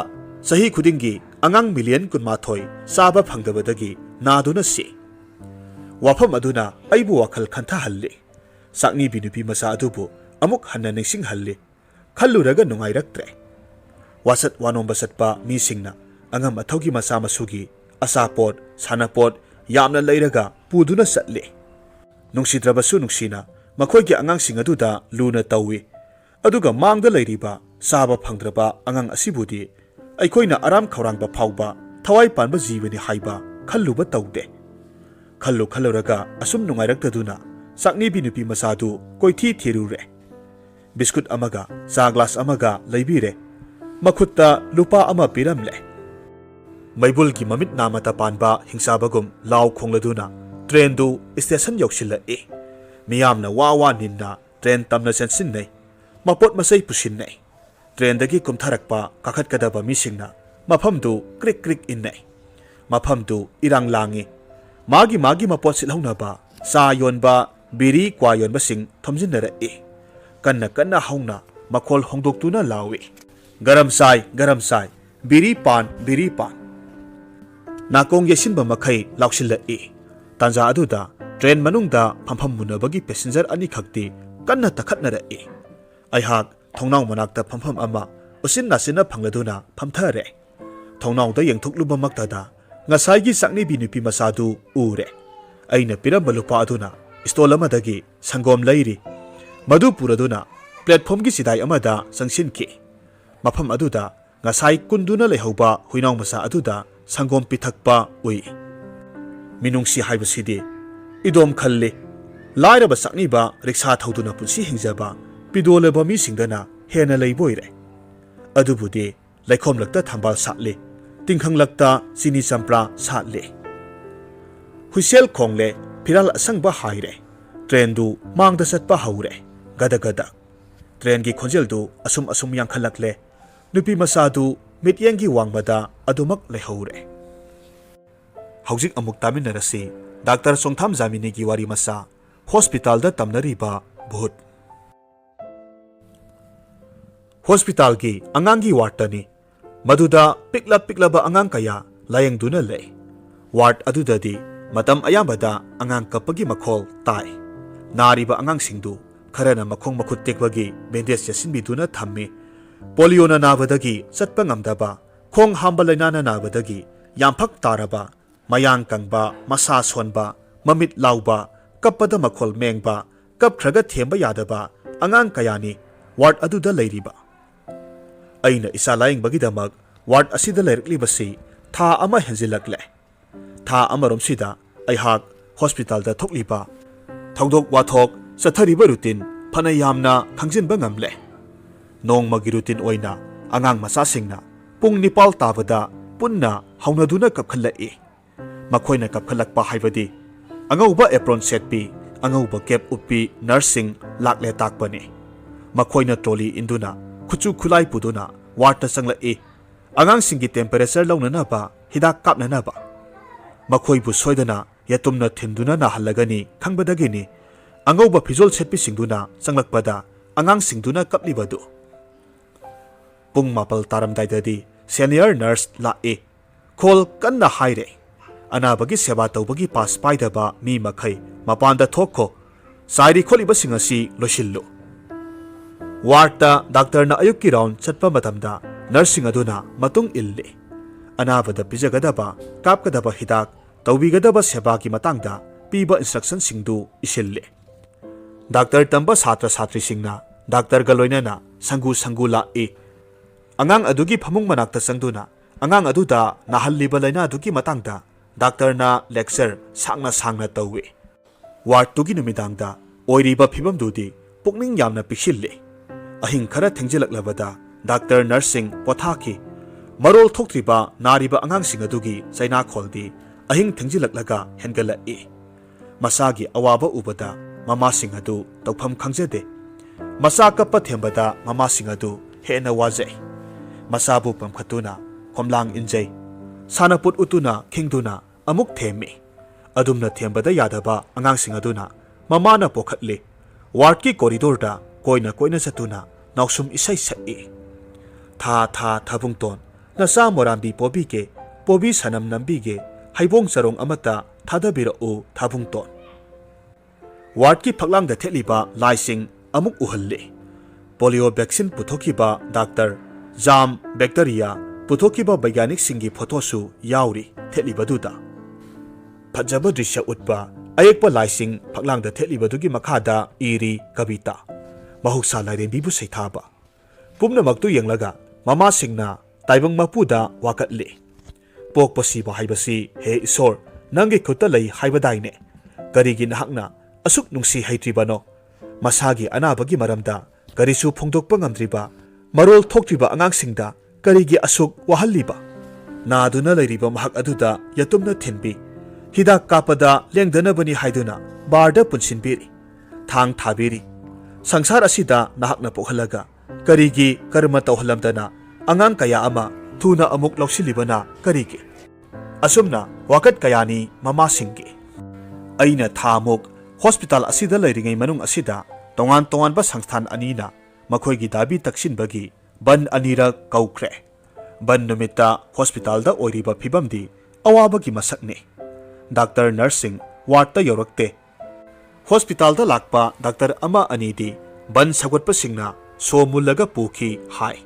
sahi khudingi angang million kunmathoi saba phangdabadagi naduna si wafam aduna aibu wakhal khantha halli sakni binupi masa adubu amuk hanna ningsing halli khalluraga nungairaktre wasat wanomba satpa mi singna angam athaugi masa masugi asapot sanapot yamna leiraga puduna satli nungsidrabasu nungsina makhoigi angang sing aduda luna tawi aduga mangda leiriba saba phangdraba angang asibudi aikoina aram khawrangba phawba thawai panba jibani haiba khalluba tawde khalluraga asum nungairakdaduna sakni binupi masadu koithi thirure biskut amaga cha glass amaga leibire makhutta lupa ama piramle maibul ki mamit namata panba hingsabagum law khongladuna train du station yoksilla e miyamna wawa ninna train tamna sensinnai mapot masai pusinnai train dagi kumtharakpa kakhat kadaba misingna mafam du krik innai mafam du irang langi magi mapot silhauna ba sa yonba biri kwa yonba sing thomjinnara e kanna hauna makhol hongdoktuna lawi garam sai biri pan nakong yesinba makhai lauksilla e tanja aduda train manungda phampham munabagi passenger ani khakti kanna takhatnara e aihak thongnau manakta phampham ama usin nasina phangladuna phamthare thongnauda yengthukluba maktada ngasai gi sakni binupi masadu ure aina piramba lupa aduna stol amadagi sangom leiri madu puraduna platform gi sidai amada sangsinki mafam aduda ngasai kunduna lehoba huinau masa aduda sangom pithakpa ui minungsi haibasidi idom khalle lairaba sakniba riksha thauduna punsi hingjaba pidoleba mi singdana hena leiboire adubudi ꯂꯩꯈꯣꯝꯂꯛꯇ ꯊꯝꯕꯥꯜ ꯁꯥꯠꯂꯤ ꯇꯤꯡꯈꯪꯂꯛꯇ ꯆꯤꯅꯤ ꯆꯝꯄ꯭ꯔꯥ ꯁꯥꯠꯂꯤ ꯍꯨꯏꯁꯦꯜ ꯈꯣꯡꯂꯦ ꯐꯤꯔꯥꯜ ꯑꯁꯪꯕ ꯍꯥꯏꯔꯦ ꯇ꯭ꯔꯦꯟꯗꯨ ꯃꯥꯡꯗ ꯆꯠꯄ ꯍꯧꯔꯦ ꯒꯗ ꯒꯗ ꯇ꯭ꯔꯦꯟꯒꯤ ꯈꯣꯟꯖꯦꯜꯗꯨ ꯑꯁꯨꯝ ꯑꯁꯨꯝ ꯌꯥꯡꯈꯠꯂꯛꯂꯦ ꯅꯨꯄꯤ ꯃꯆꯥꯗꯨ ꯃꯤꯠꯌꯦꯡꯒꯤ ꯋꯥꯡꯃꯗ ꯑꯗꯨꯃꯛ ꯂꯩꯍꯧꯔꯦ ꯍꯧꯖꯤꯛ ꯑꯃꯨꯛ ꯇꯥꯃꯤꯟꯅꯔꯁꯤ ꯗꯥꯛꯇꯔ ꯆꯣꯡꯊꯥꯝ ꯖꯥꯃꯤꯅꯤꯒꯤ ꯋꯥꯔꯤ ꯃꯆꯥ ꯍꯣꯁꯄꯤꯇꯥꯜꯗ ꯇꯝꯅꯔꯤꯕ ꯚꯨꯠ ꯍꯣꯁꯄꯤꯇꯥꯜꯒꯤ ꯑꯉꯥꯡꯒꯤ ꯋꯥꯔꯗꯇꯅꯤ ꯃꯗꯨꯗ ꯄꯤꯛꯂꯕ ꯑꯉꯥꯡ ꯀꯌꯥ ꯂꯥꯌꯦꯡꯗꯨꯅ ꯂꯩ ꯋꯥꯔꯗ ꯑꯗꯨꯗꯗꯤ ꯃꯇꯝ ꯑꯌꯥꯝꯕꯗ ꯑꯉꯥꯡ ꯀꯞꯄꯒꯤ ꯃꯈꯣꯜ ꯇꯥꯏ ꯅꯥꯔꯤꯕ ꯑꯉꯥꯡꯁꯤꯡꯗꯨ ꯈꯔꯅ ꯃꯈꯣꯡ ꯃꯈꯨꯠ ꯇꯦꯛꯄꯒꯤ ꯕꯦꯟꯗꯦꯖ ꯌꯦꯠꯁꯤꯟꯕꯤꯗꯨꯅ ꯊꯝꯃꯤ ꯄꯣꯂꯤꯑꯣꯅ ꯅꯥꯕꯗꯒꯤ ꯆꯠꯄ ꯉꯝꯗꯕ ꯈꯣꯡ ꯍꯥꯝꯕ ꯂꯩꯅꯥꯅ ꯅꯥꯕꯗꯒꯤ ꯌꯥꯝꯐꯛ ꯇꯥꯔꯕ ꯃꯌꯥꯡ ꯀꯪꯕ ꯃꯁꯥ ꯁꯣꯟꯕ ꯃꯃꯤꯠ ꯂꯥꯎꯕ ꯀꯞꯄꯗ ꯃꯈꯣꯜ ꯃꯦꯡꯕ ꯀꯞꯈ꯭ꯔꯒ ꯊꯦꯝꯕ ꯌꯥꯗꯕ ꯑꯉꯥꯡ ꯀꯌꯥꯅꯤ ꯋꯥꯔꯗ ꯑꯗꯨꯗ ꯂꯩꯔꯤꯕ ꯑꯩꯅ ꯏꯆꯥ ꯂꯥꯌꯦꯡꯕꯒꯤꯗꯃꯛ ꯋꯥꯔꯗ ꯑꯁꯤꯗ ꯂꯩꯔꯛꯂꯤꯕꯁꯤ ꯊꯥ ꯑꯃ ꯍꯦꯟꯖꯤꯜꯂꯛꯂꯦ ꯊꯥ ꯑꯃꯔꯣꯝꯁꯤꯗ ꯑꯩꯍꯥꯛ ꯍꯣꯁꯄꯤꯇꯥꯜꯗ ꯊꯣꯛꯂꯤꯕ ꯊꯧꯗꯣꯛ ꯋꯥꯊꯣꯛ ꯆꯠꯊꯔꯤꯕ ꯔꯨꯇꯤꯟ ꯐꯅ ꯌꯥꯝꯅ ꯈꯪꯖꯤꯟꯕ ꯉꯝꯂꯦ ꯅꯣꯡꯃꯒꯤ ꯔꯨꯇꯤꯟ ꯑꯣꯏꯅ ꯑꯉꯥꯡ ꯃꯆꯥꯁꯤꯡꯅ ꯄꯨꯡ 9 ꯇꯥꯕꯗ ꯄꯨꯟꯅ ꯍꯧꯅꯗꯨꯅ ꯀꯞꯈꯠꯂꯛꯏ ꯃꯈꯣꯏꯅ ꯀꯞꯈꯠꯂꯛꯄ ꯍꯥꯏꯕꯗꯤ ꯑꯉꯧꯕ ꯑꯦꯄ꯭ꯔꯣꯟ ꯁꯦꯠꯄꯤ ꯑꯉꯧꯕ ꯀꯦꯞ ꯎꯞꯄꯤ ꯅꯔꯁꯁꯤꯡ ꯂꯥꯛꯂꯦ ꯇꯥꯛꯄꯅꯤ ꯃꯈꯣꯏꯅ ꯇ꯭ꯔꯣꯂꯤ ꯏꯟꯗꯨꯅ ꯈꯨꯠꯁꯨ ꯈꯨꯠꯂꯥꯏ ꯄꯨꯗꯨꯅ ꯋꯥꯔꯗꯇ ꯆꯪꯂꯛꯏ ꯑꯉꯥꯡꯁꯤꯡꯒꯤ ꯇꯦꯝꯄꯦꯔꯦꯆꯔ ꯂꯧꯅꯅꯕ ꯍꯤꯗꯥꯛ ꯀꯥꯞꯅꯅꯕ ꯃꯈꯣꯏꯕꯨ ꯁꯣꯏꯗꯅ ꯌꯦꯇꯨꯝꯅ ꯊꯤꯟꯗꯨꯅ ꯅꯥꯍꯜꯂꯒꯅꯤ ꯈꯪꯕꯗꯒꯤꯅꯤ ꯑꯉꯧꯕ ꯐꯤꯖꯣꯜ ꯁꯦꯠꯄꯤꯁꯤꯡꯗꯨꯅ ꯆꯪꯂꯛꯄꯗ ꯑꯉꯥꯡꯁꯤꯡꯗꯨꯅ ꯀꯞꯂꯤꯕꯗꯨ ꯄꯨꯡ 9 ꯇꯥꯔꯝꯗꯥꯏꯗꯗꯤ ꯁꯦꯅꯤꯌꯔ ꯅꯔꯁ ꯂꯥꯛꯏ ꯈꯣꯜ ꯀꯟꯅ ꯍꯥꯏꯔꯦ ꯑꯅꯥꯕꯒꯤ ꯁꯦꯕꯥ ꯇꯧꯕꯒꯤ ꯄꯥꯁ ꯄꯥꯏꯗꯕ ꯃꯤ ꯃꯈꯩ ꯃꯄꯥꯟꯗ ꯊꯣꯛꯈꯣ ꯆꯥꯏꯔꯤ ꯈꯣꯠꯂꯤꯕꯁꯤꯡ ꯑꯁꯤ ꯂꯣꯏꯁꯤꯜꯂꯨ ꯋꯥꯔꯗꯇ ꯗꯥꯛꯇꯔꯅ ꯑꯌꯨꯛꯀꯤ ꯔꯥꯎꯟ ꯆꯠꯄ ꯃꯇꯝꯗ ꯅꯔꯁꯁꯤꯡ ꯑꯗꯨꯅ ꯃꯇꯨꯡ ꯏꯜꯂꯤ ꯑꯅꯥꯕꯗ ꯄꯤꯖꯒꯗꯕ ꯀꯥꯞꯀꯗꯕ ꯍꯤꯗꯥꯛ ꯇꯧꯕꯤꯒꯗꯕ ꯁꯦꯕꯥꯒꯤ ꯃꯇꯥꯡꯗ ꯄꯤꯕ ꯏꯟꯁꯇ꯭ꯔꯛꯁꯟꯁꯤꯡꯗꯨ ꯏꯁꯤꯜꯂꯤ ꯗꯥꯛꯇꯔ ꯇꯝꯕ ꯁꯥꯇ꯭ꯔ ꯁꯥꯇ꯭ꯔꯤꯁꯤꯡꯅ ꯗꯥꯛꯇꯔꯒ ꯂꯣꯏꯅꯅ ꯁꯪꯒꯨ ꯂꯥꯛꯏ ꯑꯉꯥꯡ ꯑꯗꯨꯒꯤ ꯐꯃꯨꯡ ꯃꯅꯥꯛꯇ ꯆꯪꯗꯨꯅ ꯑꯉꯥꯡ ꯑꯗꯨꯗ ꯅꯥꯍꯜꯂꯤꯕ ꯂꯩꯅꯥ ꯑꯗꯨꯒꯤ ꯃꯇꯥꯡꯗ ꯗꯥꯛꯇꯔꯅ ꯂꯦꯛꯆꯔ ꯁꯥꯡꯅ ꯇꯧꯏ ꯋꯥꯔꯗꯇꯨꯒꯤ ꯅꯨꯃꯤꯗꯥꯡꯗ ꯑꯣꯏꯔꯤꯕ ꯐꯤꯕꯝꯗꯨꯗꯤ ꯄꯨꯛꯅꯤꯡ ꯌꯥꯝꯅ ꯄꯤꯛꯁꯤꯜꯂꯤ ꯑꯍꯤꯡ ꯈꯔ ꯊꯦꯡꯖꯤꯜꯂꯛꯂꯕꯗ ꯗꯥꯛꯇꯔ ꯅꯔꯁꯁꯤꯡ ꯄꯣꯊꯥꯈꯤ ꯃꯔꯣꯜ ꯊꯣꯛꯇ꯭ꯔꯤꯕ ꯅꯥꯔꯤꯕ ꯑꯉꯥꯡꯁꯤꯡ ꯑꯗꯨꯒꯤ ꯆꯩꯅꯥꯈꯣꯜꯗꯤ ꯑꯍꯤꯡ ꯊꯦꯡꯖꯤꯜꯂꯛꯂꯒ ꯍꯦꯟꯒꯠꯂꯛꯏ ꯃꯁꯥꯒꯤ ꯑꯋꯥꯕ ꯎꯕꯗ ꯃꯃꯥꯁꯤꯡ ꯑꯗꯨ ꯇꯧꯐꯝ ꯈꯪꯖꯗꯦ ꯃꯆꯥ ꯀꯞꯄ ꯊꯦꯝꯕꯗ ꯃꯃꯥꯁꯤꯡ ꯑꯗꯨ ꯍꯦꯟꯅ ꯋꯥꯖꯩ ꯃꯆꯥꯕꯨ ꯄꯝꯈꯠꯇꯨꯅ ꯈꯣꯝꯂꯥꯡ ꯏꯟꯖꯩ ꯁꯥꯟꯅꯄꯣꯠ ꯎꯠꯇꯨꯅ ꯈꯤꯡꯗꯨꯅ ꯑꯃꯨꯛ ꯊꯦꯝꯃꯤ ꯑꯗꯨꯝꯅ ꯊꯦꯝꯕꯗ ꯌꯥꯗꯕ ꯑꯉꯥꯡꯁꯤꯡ ꯑꯗꯨꯅ ꯃꯃꯥꯅ ꯄꯣꯈꯠꯂꯤ ꯋꯥꯔꯗꯀꯤ ꯀꯣꯔꯤꯗꯣꯔꯗ ꯀꯣꯏꯅ ꯆꯠꯇꯨꯅ ꯅꯥꯎꯁꯨꯝ ꯏꯁꯩ ꯁꯛꯏ ꯊꯥ ꯊꯥꯕꯨꯡꯇꯣꯟ ꯅꯆꯥ ꯃꯣꯔꯥꯝꯕꯤ ꯄꯣꯕꯤꯒꯦ ꯄꯣꯕꯤ ꯁꯅꯝ ꯅꯝꯕꯤꯒꯦ ꯍꯩꯕꯣꯡ ꯆꯔꯣꯡ ꯑꯃꯠꯇ ꯊꯥꯗꯕꯤꯔꯛꯎ ꯊꯥꯕꯨꯡꯇꯣꯟ ꯋꯥꯔꯗꯀꯤ ꯐꯛꯂꯥꯡꯗ ꯊꯦꯠꯂꯤꯕ ꯂꯥꯏꯁꯤꯡ ꯑꯃꯨꯛ ꯎꯍꯜꯂꯤ ꯄꯣꯂꯤꯑꯣ ꯚꯦꯛꯁꯤꯟ ꯄꯨꯊꯣꯛꯈꯤꯕ ꯗꯥꯛꯇꯔ ꯖꯥꯝ ꯕꯦꯛꯇꯔꯤꯌꯥ ꯄꯨꯊꯣꯛꯈꯤꯕ ꯕꯩꯒ꯭ꯌꯥꯅꯤꯛꯁꯤꯡꯒꯤ ꯐꯣꯇꯣꯁꯨ ꯌꯥꯎꯔꯤ ꯊꯦꯠꯂꯤꯕꯗꯨꯗ ꯐꯖꯕ ꯗ꯭ꯔꯤꯁ꯭ꯌ ꯎꯠꯄ ꯑꯌꯦꯛꯄ ꯂꯥꯏꯁꯤꯡ ꯐꯛꯂꯥꯡꯗ ꯊꯦꯠꯂꯤꯕꯗꯨꯒꯤ ꯃꯈꯥꯗ ꯏꯔꯤ ꯀꯕꯤꯇꯥ ꯃꯍꯧꯁꯥ ꯂꯥꯏꯔꯦꯝꯕꯤꯕꯨ ꯁꯩꯊꯥꯕ ꯄꯨꯝꯅꯃꯛꯇꯨ ꯌꯦꯡꯂꯒ ꯃꯃꯥꯁꯤꯡꯅ ꯇꯥꯏꯕꯪ ꯃꯄꯨꯗ ꯋꯥꯀꯠꯂꯤ ꯄꯣꯛꯄ ꯁꯤꯕ ꯍꯥꯏꯕꯁꯤ ꯍꯦ ꯏꯁꯣꯔ ꯅꯪꯒꯤ ꯈꯨꯠꯇ ꯂꯩ ꯍꯥꯏꯕꯗꯥꯏꯅꯦ ꯀꯔꯤꯒꯤ ꯅꯍꯥꯛꯅ ꯑꯁꯨꯛ ꯅꯨꯡꯁꯤ ꯍꯩꯇ꯭ꯔꯤꯕꯅꯣ ꯃꯁꯥꯒꯤ ꯑꯅꯥꯕꯒꯤ ꯃꯔꯝꯗ ꯀꯔꯤꯁꯨ ꯐꯣꯡꯗꯣꯛꯄ ꯉꯝꯗ꯭ꯔꯤꯕ ꯃꯔꯣꯜ ꯊꯣꯛꯇ꯭ꯔꯤꯕ ꯑꯉꯥꯡꯁꯤꯡꯗ ꯀꯔꯤꯒꯤ ꯑꯁꯨꯛ ꯋꯥꯍꯜꯂꯤꯕ ꯅꯥꯗꯨꯅ ꯂꯩꯔꯤꯕ ꯃꯍꯥꯛ ꯑꯗꯨꯗ ꯌꯦꯇꯨꯝꯅ ꯊꯤꯟꯕꯤ ꯍꯤꯗꯥꯛ ꯀꯥꯞꯄꯗ ꯂꯦꯡꯗꯅꯕꯅꯤ ꯍꯥꯏꯗꯨꯅ ꯕꯥꯔꯗ ꯄꯨꯟꯁꯤꯟꯕꯤꯔꯤ ꯊꯥꯡ ꯊꯥꯕꯤꯔꯤ ꯁꯪꯁꯥꯔ ꯑꯁꯤꯗ ꯅꯍꯥꯛꯅ ꯄꯣꯛꯍꯜꯂꯒ ꯀꯔꯤꯒꯤ ꯀꯔꯃ ꯇꯧꯍꯜꯂꯝꯗꯅ ꯑꯉꯥꯡ ꯀꯌꯥ ꯑꯃ ꯊꯨꯅ ꯑꯃꯨꯛ ꯂꯧꯁꯤꯜꯂꯤꯕꯅ ꯀꯔꯤꯒꯤ ꯑꯁꯨꯝꯅ ꯋꯥꯀꯠ ꯀꯌꯥꯅꯤ ꯃꯃꯥꯁꯤꯡꯒꯤ ꯑꯩꯅ ꯊꯥꯃꯨꯛ ꯍꯣꯁꯄꯤꯇꯥꯜ ꯑꯁꯤꯗ ꯂꯩꯔꯤꯉꯩ ꯃꯅꯨꯡ ꯑꯁꯤꯗ ꯇꯣꯉꯥꯟ ꯇꯣꯉꯥꯟꯕ ꯁꯪꯁꯊꯥꯟ ꯑꯅꯤꯅ ꯃꯈꯣꯏꯒꯤ ꯗꯥꯕꯤ ꯇꯛꯁꯤꯟꯕꯒꯤ ꯕꯟ ꯑꯅꯤꯔꯛ ꯀꯧꯈ꯭ꯔꯦ ꯕꯟ ꯅꯨꯃꯤꯠꯇ ꯍꯣꯁꯄꯤꯇꯥꯜꯗ ꯑꯣꯏꯔꯤꯕ ꯐꯤꯕꯝꯗꯤ ꯑꯋꯥꯕꯒꯤ ꯃꯁꯛꯅꯤ ꯗꯥꯛꯇꯔ ꯅꯔꯁꯁꯤꯡ ꯋꯥꯔꯗꯇ ꯌꯧꯔꯛꯇꯦ ꯍꯣꯁꯄꯤꯇꯥꯜꯗ ꯂꯥꯛꯄ ꯗꯥꯛꯇꯔ ꯑꯃ ꯑꯅꯤꯗꯤ ꯕꯟ ꯁꯧꯒꯠꯄꯁꯤꯡꯅ ꯁꯣ ꯃꯨꯜꯂꯒ ꯄꯨꯈꯤ ꯍꯥꯏ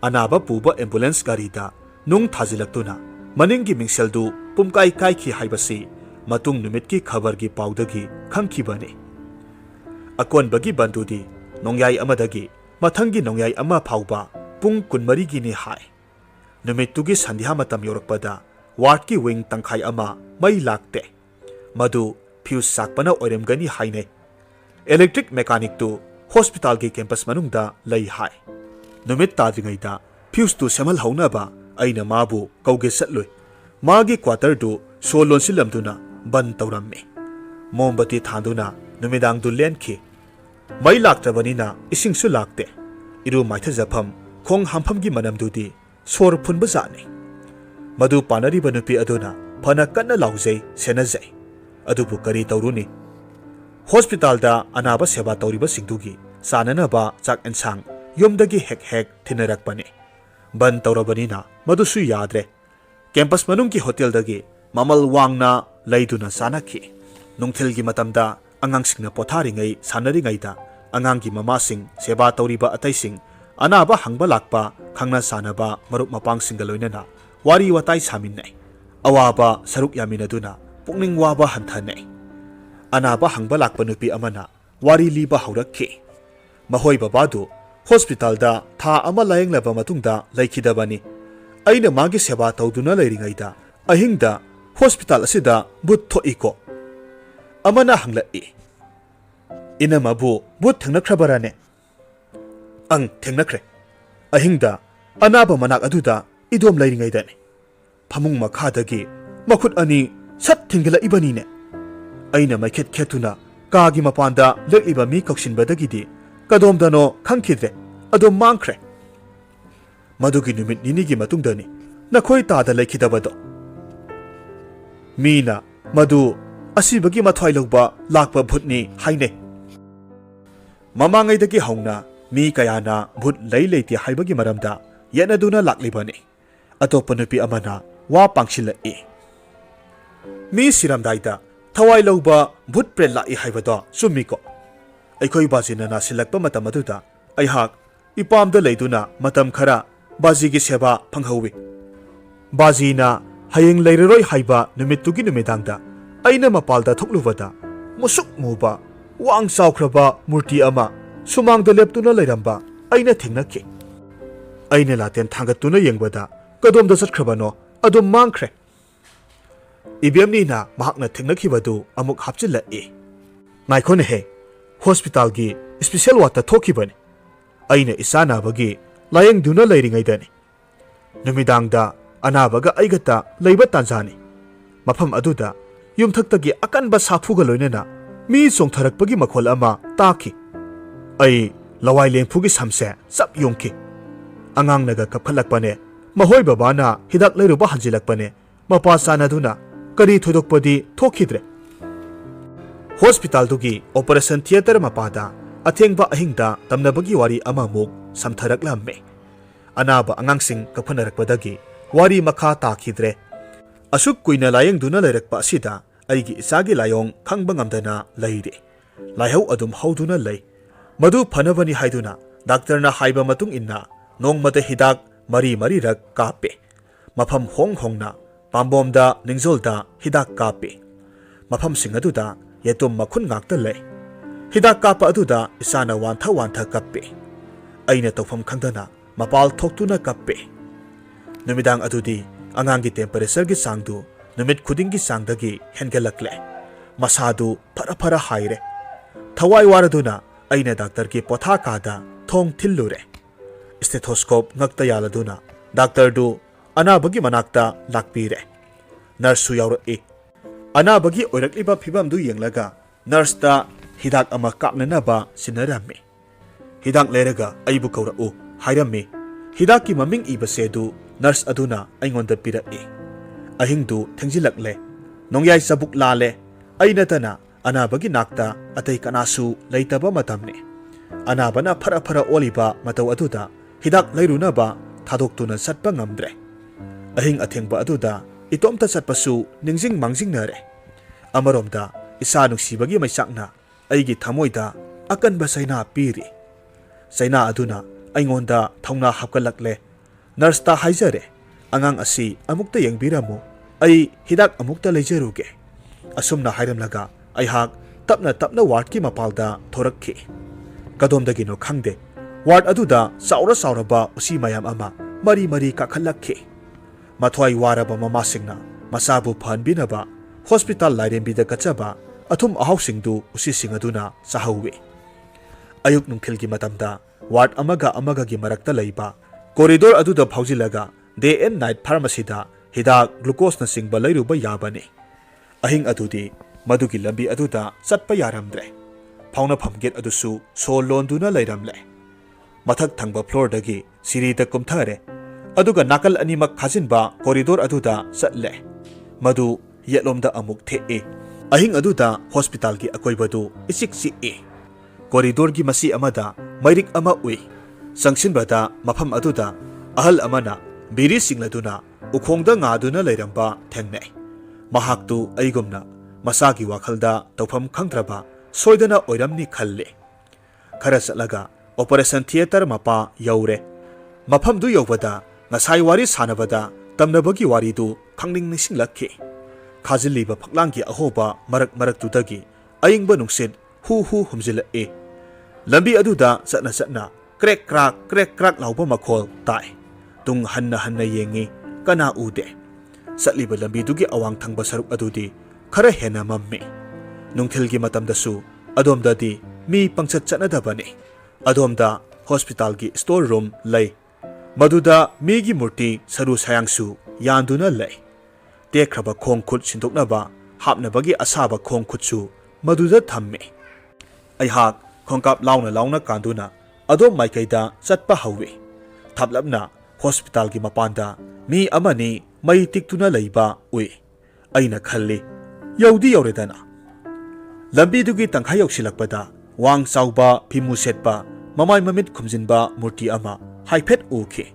ꯑꯅꯥꯕ ꯄꯨꯕ ꯑꯦꯝꯕꯨꯂꯦꯟꯁ ꯒꯥꯔꯤꯗ ꯅꯨꯡ ꯊꯥꯖꯤꯜꯂꯛꯇꯨꯅ ꯃꯅꯤꯡꯒꯤ ꯃꯤꯡꯁꯦꯜꯗꯨ ꯄꯨꯝꯀꯥꯏ ꯀꯥꯏꯈꯤ ꯍꯥꯏꯕꯁꯤ ꯃꯇꯨꯡ ꯅꯨꯃꯤꯠꯀꯤ ꯈꯕꯔꯒꯤ ꯄꯥꯎꯗꯒꯤ ꯈꯪꯈꯤꯕꯅꯤ ꯑꯀꯣꯟꯕꯒꯤ ꯕꯟꯗꯨꯗꯤ ꯅꯣꯡꯌꯥꯏ ꯑꯃꯗꯒꯤ ꯃꯊꯪꯒꯤ ꯅꯣꯡꯌꯥꯏ ꯑꯃ ꯐꯥꯎꯕ ꯄꯨꯡ 24ꯒꯤꯅꯤ ꯍꯥꯏ ꯅꯨꯃꯤꯠꯇꯨꯒꯤ ꯁꯟꯙ꯭ꯌꯥ ꯃꯇꯝ ꯌꯧꯔꯛꯄꯗ ꯋꯥꯔꯗꯀꯤ ꯋꯤꯡ ꯇꯪꯈꯥꯏ ꯑꯃ ꯃꯩ ꯂꯥꯛꯇꯦ ꯃꯗꯨ ꯐ꯭ꯌꯨꯁ ꯆꯥꯛꯄꯅ ꯑꯣꯏꯔꯝꯒꯅꯤ ꯍꯥꯏꯅꯩ ꯏꯂꯦꯛꯇ꯭ꯔꯤꯛ ꯃꯦꯀꯥꯅꯤꯛꯇꯨ ꯍꯣꯁꯄꯤꯇꯥꯜꯒꯤ ꯀꯦꯝꯄꯁ ꯃꯅꯨꯡꯗ ꯂꯩ ꯍꯥꯏ ꯅꯨꯃꯤꯠ ꯇꯥꯗ꯭ꯔꯤꯉꯩꯗ ꯐ꯭ꯌꯨꯁꯇꯨ ꯁꯦꯝꯍꯜꯍꯧꯅꯕ ꯑꯩꯅ ꯃꯥꯕꯨ ꯀꯧꯒꯦ ꯆꯠꯂꯨꯏ꯫ ꯃꯥꯒꯤ ꯀ꯭ꯋꯥꯇꯔꯗꯨ ꯁꯣ ꯂꯣꯟꯁꯤꯜꯂꯝꯗꯨꯅ ꯕꯟ ꯇꯧꯔꯝꯃꯤ꯫ ꯃꯣꯝꯕꯇꯤ ꯊꯥꯟꯗꯨꯅ ꯅꯨꯃꯤꯗꯥꯡꯗꯨ ꯂꯦꯟꯈꯤ꯫ ꯃꯩ ꯂꯥꯛꯇ꯭ꯔꯕꯅꯤꯅ ꯏꯁꯤꯡꯁꯨ ꯂꯥꯛꯇꯦ꯫ ꯏꯔꯨ ꯃꯥꯏꯊꯖꯐꯝ ꯈꯣꯡ ꯍꯥꯝꯐꯝꯒꯤ ꯃꯅꯝꯗꯨꯗꯤ ꯁꯣꯔ ꯐꯨꯟꯕ ꯖꯥꯠꯅꯤ꯫ ꯃꯗꯨ ꯄꯥꯅꯔꯤꯕ ꯅꯨꯄꯤ ꯑꯗꯨꯅ ꯐꯅ ꯀꯟꯅ ꯂꯥꯎꯖꯩ ꯁꯦꯟꯅꯖꯩ꯫ ꯑꯗꯨꯕꯨ ꯀꯔꯤ ꯇꯧꯔꯨꯅꯤ? ꯍꯣꯁꯄꯤꯇꯥꯜꯗ ꯑꯅꯥꯕ ꯁꯦꯕꯥ ꯇꯧꯔꯤꯕꯁꯤꯡꯗꯨꯒꯤ ꯆꯥꯅꯅꯕ ꯆꯥꯛ ꯑꯦꯟꯁꯥꯡ ꯌꯨꯝꯗꯒꯤ ꯍꯦꯛ ꯊꯤꯟꯅꯔꯛꯄꯅꯤ꯫ ꯕꯟ ꯇꯧꯔꯕꯅꯤꯅ ꯃꯗꯨꯁꯨ ꯌꯥꯗ꯭ꯔꯦ꯫ ꯀꯦꯝꯄꯁ ꯃꯅꯨꯡꯒꯤ ꯍꯣꯇꯦꯜꯗꯒꯤ ꯃꯃꯜ ꯋꯥꯡꯅ ꯂꯩꯗꯨꯅ ꯆꯥꯅꯈꯤ꯫ ꯅꯨꯡꯊꯤꯜꯒꯤ ꯃꯇꯝꯗ ꯑꯉꯥꯡꯁꯤꯡꯅ ꯄꯣꯊꯥꯔꯤꯉꯩ ꯁꯥꯟꯅꯔꯤꯉꯩꯗ ꯑꯉꯥꯡꯒꯤ ꯃꯃꯥꯁꯤꯡ, ꯁꯦꯕꯥ ꯇꯧꯔꯤꯕ ꯑꯇꯩꯁꯤꯡ, ꯑꯅꯥꯕ ꯍꯪꯕ ꯂꯥꯛꯄ ꯈꯪꯅ ꯆꯥꯟꯅꯕ ꯃꯔꯨꯞ ꯃꯄꯥꯡꯁꯤꯡꯒ ꯂꯣꯏꯅꯅ ꯋꯥꯔꯤ ꯋꯥꯇꯥꯏ ꯁꯥꯃꯤꯟꯅꯩ꯫ ꯑꯋꯥꯕ ꯁꯔꯨꯛ ꯌꯥꯃꯤꯟꯅꯗꯨꯅ ꯄꯨꯛꯅꯤꯡ ꯋꯥꯕ ꯍꯟꯊꯅꯩ꯫ ꯑꯅꯥꯕ ꯍꯪꯕ ꯂꯥꯛꯄ ꯅꯨꯄꯤ ꯑꯃꯅ ꯋꯥꯔꯤ ꯂꯤꯕ ꯍꯧꯔꯛꯈꯤ꯫ ꯃꯈꯣꯏ ꯕꯕꯥꯗꯨ ꯍꯣꯁꯄꯤꯇꯥꯜꯗ ꯊꯥ ꯑꯃ ꯂꯥꯌꯦꯡꯂꯕ ꯃꯇꯨꯡꯗ ꯂꯩꯈꯤꯗꯕꯅꯤ꯫ ꯑꯩꯅ ꯃꯥꯒꯤ ꯁꯦꯕꯥ ꯇꯧꯗꯨꯅ ꯂꯩꯔꯤꯉꯩꯗ ꯑꯍꯤꯡꯗ ꯍꯣꯁꯄꯤꯇꯥꯜ ꯑꯁꯤꯗ ꯚꯨꯠ ꯊꯣꯛꯏꯀꯣ? ꯑꯃꯅ ꯍꯪꯂꯛꯏ꯫ ꯏꯅꯝꯃꯕꯨ ꯚꯨꯠ ꯊꯦꯡꯅꯈ꯭ꯔꯕꯔꯅꯦ? ꯊꯦꯡꯅꯈ꯭ꯔꯦ꯫ ꯑꯍꯤꯡꯗ ꯑꯅꯥꯕ ꯃꯅꯥꯛ ꯑꯗꯨꯗ ꯏꯗꯣꯝ ꯂꯩꯔꯤꯉꯩꯗꯅꯤ꯫ ꯐꯃꯨꯡ ꯃꯈꯥꯗꯒꯤ ꯃꯈꯨꯠ ꯑꯅꯤ ꯁꯠ ꯊꯤꯡꯒꯠꯂꯛꯏꯕꯅꯤꯅꯦ꯫ ꯑꯩꯅ ꯃꯩꯈꯦꯠ ꯈꯦꯠꯇꯨꯅ ꯀꯥꯒꯤ ꯃꯄꯥꯟꯗ ꯂꯦꯛꯂꯤꯕ ꯃꯤ ꯀꯧꯁꯤꯟꯕꯗꯒꯤꯗꯤ ꯀꯗꯣꯝꯗꯅꯣ ꯈꯪꯈꯤꯗ꯭ꯔꯦ, ꯑꯗꯨꯝ ꯃꯥꯡꯈ꯭ꯔꯦ꯫ ꯃꯗꯨꯒꯤ ꯅꯨꯃꯤꯠ ꯅꯤꯅꯤꯒꯤ ꯃꯇꯨꯡꯗꯅꯤ ꯅꯈꯣꯏ ꯇꯥꯗ ꯂꯩꯈꯤꯗꯕꯗꯣ꯫ ꯃꯤꯅ ꯃꯗꯨ ꯑꯁꯤꯕꯒꯤ ꯃꯊ꯭ꯋꯥꯏ ꯂꯧꯕ ꯂꯥꯛꯄ ꯚꯨꯠꯅꯤ ꯍꯥꯏꯅꯩ꯫ ꯃꯃꯥꯡꯉꯩꯗꯒꯤ ꯍꯧꯅ ꯃꯤ ꯀꯌꯥꯅ ꯚꯨꯠ ꯂꯩ ꯂꯩꯇꯦ ꯍꯥꯏꯕꯒꯤ ꯃꯔꯝꯗ ꯌꯦꯠꯅꯗꯨꯅ ꯂꯥꯛꯂꯤꯕꯅꯤ꯫ ꯑꯇꯣꯞꯄ ꯅꯨꯄꯤ ꯑꯃꯅ ꯋꯥ ꯄꯥꯡꯁꯤꯜꯂꯛꯏ꯫ ꯃꯤ ꯁꯤꯔꯝꯗꯥꯏꯗ ꯊꯋꯥꯏ ꯂꯧꯕ ꯚꯨꯠ ꯄ꯭ꯔꯦꯠ ꯂꯥꯛꯏ ꯍꯥꯏꯕꯗꯣ ꯆꯨꯝꯃꯤꯀꯣ? ꯑꯩꯈꯣꯏ ꯕꯥꯖꯤꯅ ꯅꯥꯁꯤꯜꯂꯛꯄ ꯃꯇꯝ ꯑꯗꯨꯗ ꯑꯩꯍꯥꯛ ꯏꯄꯥꯝꯗ ꯂꯩꯗꯨꯅ ꯃꯇꯝ ꯈꯔ ꯕꯥꯖꯤꯒꯤ ꯁꯦꯕꯥ ꯐꯪꯍꯧꯏ꯫ ꯕꯥꯖꯤꯅ ꯍꯌꯦꯡ ꯂꯩꯔꯔꯣꯏ ꯍꯥꯏꯕ ꯅꯨꯃꯤꯠꯇꯨꯒꯤ ꯅꯨꯃꯤꯗꯥꯡꯗ ꯑꯩꯅ ꯃꯄꯥꯜꯗ ꯊꯣꯛꯂꯨꯕꯗ ꯃꯨꯁꯨꯛ ꯃꯨꯕ ꯋꯥꯡ ꯆꯥꯎꯈ꯭ꯔꯕ ꯃꯨꯔꯇꯤ ꯑꯃ ꯁꯨꯃꯥꯡꯗ ꯂꯦꯞꯇꯨꯅ ꯂꯩꯔꯝꯕ ꯑꯩꯅ ꯊꯦꯡꯅꯈꯤ꯫ ꯑꯩꯅ ꯂꯥꯇꯦꯟ ꯊꯥꯡꯒꯠꯇꯨꯅ ꯌꯦꯡꯕꯗ ꯀꯗꯣꯝꯗ ꯆꯠꯈ꯭ꯔꯕꯅꯣ ꯑꯗꯨꯝ ꯃꯥꯡꯈ꯭ꯔꯦ꯫ ꯏꯕꯦꯝꯅꯤꯅ ꯃꯍꯥꯛꯅ ꯊꯦꯡꯅꯈꯤꯕꯗꯨ ꯑꯃꯨꯛ ꯍꯥꯞꯆꯤꯜꯂꯛꯏ꯫ ꯉꯥꯏꯈꯣꯅꯦꯍꯦ, ꯍꯣꯁꯄꯤꯇꯥꯜꯒꯤ ꯁ꯭ꯄꯤꯁꯦꯜ ꯋꯥꯔꯗꯇ ꯊꯣꯛꯈꯤꯕꯅꯤ꯫ ꯑꯩꯅ ꯏꯆꯥ ꯅꯥꯕꯒꯤ ꯂꯥꯌꯦꯡꯗꯨꯅ ꯂꯩꯔꯤꯉꯩꯗꯅꯤ꯫ ꯅꯨꯃꯤꯗꯥꯡꯗ ꯑꯅꯥꯕꯒ ꯑꯩꯒꯇ ꯂꯩꯕ ꯇꯥꯟꯖꯥꯅꯤ꯫ ꯃꯐꯝ ꯑꯗꯨꯗ ꯌꯨꯝꯊꯛꯇꯒꯤ ꯑꯀꯟꯕ ꯁꯥꯐꯨꯒ ꯂꯣꯏꯅꯅ ꯃꯤ ꯆꯣꯡꯊꯔꯛꯄꯒꯤ ꯃꯈꯣꯜ ꯑꯃ ꯇꯥꯈꯤ꯫ ꯑꯩ ꯂꯋꯥꯏ ꯂꯦꯡꯐꯨꯒꯤ ꯁꯝꯁꯦ ꯆꯞ ꯌꯨꯡꯈꯤ꯫ ꯑꯉꯥꯡꯅꯒ ꯀꯞꯈꯠꯂꯛꯄꯅꯦ꯫ ꯃꯈꯣꯏ ꯕꯕꯥꯅ ꯍꯤꯗꯥꯛ ꯂꯩꯔꯨꯕ ꯍꯟꯖꯤꯜꯂꯛꯄꯅꯦ꯫ ꯃꯄꯥ ꯆꯥꯟꯅꯗꯨꯅ ꯀꯔꯤ ꯊꯣꯏꯗꯣꯛꯄꯗꯤ ꯊꯣꯛꯈꯤꯗ꯭ꯔꯦ꯫ ꯍꯣꯁꯄꯤꯇꯥꯜꯗꯨꯒꯤ ꯑꯣꯄꯔꯦꯁꯟ ꯊꯤꯌꯦꯇꯔ ꯃꯄꯥꯗ ꯑꯊꯦꯡꯕ ꯑꯍꯤꯡꯗ ꯇꯝꯅꯕꯒꯤ ꯋꯥꯔꯤ ꯑꯃꯃꯨꯛ ꯁꯝꯊꯔꯛꯂꯝꯃꯦ꯫ ꯑꯅꯥꯕ ꯑꯉꯥꯡꯁꯤꯡ ꯀꯞꯐꯅꯔꯛꯄꯗꯒꯤ ꯋꯥꯔꯤ ꯃꯈꯥ ꯇꯥꯈꯤꯗ꯭ꯔꯦ꯫ ꯑꯁꯨꯛ ꯀꯨꯏꯅ ꯂꯥꯌꯦꯡꯗꯨꯅ ꯂꯩꯔꯛꯄ ꯑꯁꯤꯗ ꯑꯩꯒꯤ ꯏꯆꯥꯒꯤ ꯂꯥꯏꯑꯣꯡ ꯈꯪꯕ ꯉꯝꯗꯅ ꯂꯩꯔꯤ꯫ ꯂꯥꯏꯍꯧ ꯑꯗꯨꯝ ꯍꯧꯗꯨꯅ ꯂꯩ꯫ ꯃꯗꯨ ꯐꯅꯕꯅꯤ ꯍꯥꯏꯗꯨꯅ ꯗꯥꯛꯇꯔꯅ ꯍꯥꯏꯕ ꯃꯇꯨꯡ ꯏꯟꯅ ꯅꯣꯡꯃꯗ ꯍꯤꯗꯥꯛ 4-4ꯔꯛ ꯀꯥꯞꯄꯦ꯫ ꯃꯐꯝ ꯍꯣꯡꯅ ꯄꯥꯝꯕꯣꯝꯗ, ꯅꯤꯡꯖꯣꯜꯗ ꯍꯤꯗꯥꯛ ꯀꯥꯞꯄꯤ꯫ ꯃꯐꯝꯁꯤꯡ ꯑꯗꯨꯗ ꯌꯦꯇꯨꯝ ꯃꯈꯨꯟ ꯉꯥꯛꯇ ꯂꯩ꯫ ꯍꯤꯗꯥꯛ ꯀꯥꯞꯄ ꯑꯗꯨꯗ ꯏꯆꯥꯅ ꯋꯥꯟꯊ ꯀꯞꯄꯤ꯫ ꯑꯩꯅ ꯇꯧꯐꯝ ꯈꯪꯗꯅ ꯃꯄꯥꯜ ꯊꯣꯛꯇꯨꯅ ꯀꯞꯄꯤ꯫ ꯅꯨꯃꯤꯗꯥꯡ ꯑꯗꯨꯗꯤ ꯑꯉꯥꯡꯒꯤ ꯇꯦꯝꯄꯔꯦꯆꯔꯒꯤ ꯆꯥꯡꯗꯨ ꯅꯨꯃꯤꯠ ꯈꯨꯗꯤꯡꯒꯤ ꯆꯥꯡꯗꯒꯤ ꯍꯦꯟꯒꯠꯂꯛꯂꯦ꯫ ꯃꯁꯥꯗꯨ ꯐꯔ ꯍꯥꯏꯔꯦ꯫ ꯊꯋꯥꯏ ꯋꯥꯔꯗꯨꯅ ꯑꯩꯅ ꯗꯥꯛꯇꯔꯒꯤ ꯄꯣꯊꯥ ꯀꯥꯗ ꯊꯣꯡ ꯊꯤꯜꯂꯨꯔꯦ꯫ ꯁ꯭ꯇꯦꯊꯣꯁꯀꯣꯞ ꯉꯛꯇ ꯌꯥꯜꯂꯗꯨꯅ ꯗꯥꯛꯇꯔꯗꯨ ꯑꯅꯥꯕꯒꯤ ꯃꯅꯥꯛꯇ ꯂꯥꯛꯄꯤꯔꯦ꯫ ꯅꯔꯁꯁꯨ ꯌꯥꯎꯔꯛꯏ꯫ ꯑꯅꯥꯕꯒꯤ ꯑꯣꯏꯔꯛꯂꯤꯕ ꯐꯤꯚꯝꯗꯨ ꯌꯦꯡꯂꯒ ꯅꯔꯁꯇ ꯍꯤꯗꯥꯛ ꯑꯃ ꯀꯥꯞꯅꯅꯕ ꯁꯤꯟꯅꯔꯝꯃꯤ꯫ ꯍꯤꯗꯥꯛ ꯂꯩꯔꯒ ꯑꯩꯕꯨ ꯀꯧꯔꯛꯎ ꯍꯥꯏꯔꯝꯃꯤ꯫ ꯍꯤꯗꯥꯛꯀꯤ ꯃꯃꯤꯡ ꯏꯕ ꯆꯦꯗꯨ ꯅꯔꯁ ꯑꯗꯨꯅ ꯑꯩꯉꯣꯟꯗ ꯄꯤꯔꯛꯏ꯫ ꯑꯍꯤꯡꯗꯨ ꯊꯦꯡꯖꯤꯜꯂꯛꯂꯦ꯫ ꯅꯣꯡꯌꯥꯏ ꯆꯕꯨꯛ ꯂꯥꯜꯂꯦ꯫ ꯑꯩ ꯅꯠꯇꯅ ꯑꯅꯥꯕꯒꯤ ꯅꯥꯛꯇ ꯑꯇꯩ ꯀꯅꯥꯁꯨ ꯂꯩꯇꯕ ꯃꯇꯝꯅꯤ꯫ ꯑꯅꯥꯕꯅ ꯐꯔ ꯑꯣꯜꯂꯤꯕ ꯃꯇꯧ ꯑꯗꯨꯗ ꯍꯤꯗꯥꯛ ꯂꯩꯔꯨꯅꯕ ꯊꯥꯗꯣꯛꯇꯨꯅ ꯆꯠꯄ ꯉꯝꯗ꯭ꯔꯦ꯫ ꯑꯍꯤꯡ ꯑꯊꯦꯡꯕ ꯑꯗꯨꯗ ꯏꯇꯣꯝꯇ ꯆꯠꯄꯁꯨ ꯅꯤꯡꯖꯤꯡ ꯃꯥꯡꯖꯤꯡꯅꯔꯦ꯫ ꯑꯃꯔꯣꯝꯗ ꯏꯆꯥ ꯅꯨꯡꯁꯤꯕꯒꯤ ꯃꯩꯆꯥꯛꯅ ꯑꯩꯒꯤ ꯊꯃꯣꯏꯗ ꯑꯀꯟꯕ ꯆꯩꯅꯥ ꯄꯤꯔꯤ꯫ ꯆꯩꯅꯥ ꯑꯗꯨꯅ ꯑꯩꯉꯣꯟꯗ ꯊꯧꯅꯥ ꯍꯥꯞꯀꯠꯂꯛꯂꯦ꯫ ꯅꯔꯁꯇ ꯍꯥꯏꯖꯔꯦ, ꯑꯉꯥꯡ ꯑꯁꯤ ꯑꯃꯨꯛꯇ ꯌꯦꯡꯕꯤꯔꯝꯃꯨ, ꯑꯩ ꯍꯤꯗꯥꯛ ꯑꯃꯨꯛꯇ ꯂꯩꯖꯔꯨꯒꯦ꯫ ꯑꯁꯨꯝꯅ ꯍꯥꯏꯔꯝꯂꯒ ꯑꯩꯍꯥꯛ ꯇꯞꯅ ꯋꯥꯔꯗꯀꯤ ꯃꯄꯥꯜꯗ ꯊꯣꯔꯛꯈꯤ꯫ ꯀꯗꯣꯝꯗꯒꯤꯅꯣ ꯈꯪꯗꯦ, ꯋꯥꯔꯗ ꯑꯗꯨꯗ ꯆꯥꯎꯔꯕ ꯎꯆꯤ ꯃꯌꯥꯝ ꯑꯃ ꯃꯔꯤ ꯀꯥꯈꯠꯂꯛꯈꯤ꯫ ꯃꯊ꯭ꯋꯥꯏ ꯋꯥꯔꯕ ꯃꯃꯥꯁꯤꯡꯅ ꯃꯆꯥꯕꯨ ꯐꯍꯟꯕꯤꯅꯕ ꯍꯣꯁꯄꯤꯇꯥꯜ ꯂꯥꯏꯔꯦꯝꯕꯤꯗ ꯀꯠꯆꯕ ꯑꯊꯨꯝ ꯑꯍꯥꯎꯁꯤꯡꯗꯨ ꯎꯆꯤꯁꯤꯡ ꯑꯗꯨꯅ ꯆꯥꯍꯧꯏ꯫ ꯑꯌꯨꯛ ꯅꯨꯡꯊꯤꯜꯒꯤ ꯃꯇꯝꯗ ꯋꯥꯔꯗ ꯑꯃꯒ ꯑꯃꯒꯒꯤ ꯃꯔꯛꯇ ꯂꯩꯕ Corridor aduda phaujilaga day and night pharmacy da hidak glucose na singba layruba yabani. Ahing adudi madugi lambi aduda satpa yaramdre. Phauna phamget adusu sol londuna layramle. Mathak thangba floor dagi siri da kumthare. Aduga nakal animak khajinba corridor aduda satle. Madu yetlomda amuk the. Ahing aduda hospital gi akoibadu isik si e. Corridor gi masi amada mairik ama ui. Sangsinbada mafam aduda ahal amana biri singladuna ukhongda ngaduna lairamba thengnai. Mahaktu aigumna masagi wakhalda tawpham khangdraba soidana oiramni khalle. Khara satlaga operation theater mapa yaure. Mafamdu yawbada ngasai wari sanabada tamnabagi waridu khangning nisinglakhi. Khajiliba phaklangi ahoba marak tudagi ayingba nungsit hu humjila e. Lambi aduda satna krek krak lauba makhol tai. Tung hanna yengi kana ude. Satliba lambi dugi awang thangba saruk adudi khara hena mammi. Nungthilgi matamdasu adomdadi mi pangchat chatnadabani. Adomda hospital gi store room lay. Maduda mi gi murti saru sayangsu yanduna lay. Tekraba khong khut sindoknaba hapnabagi asaba khong khutsu maduda thammi. Aihak khongkap launa kanduna adom maikaida chatpa hawi. Thaplapna hospital gi mapanda mi amani mai tiktuna leiba ui. Aina khalli yaudi yauredana. Lambi dugi tangkhai yausilakpada wang sauba phimu setpa mamai mamit khumjinba murti ama haiphet uki.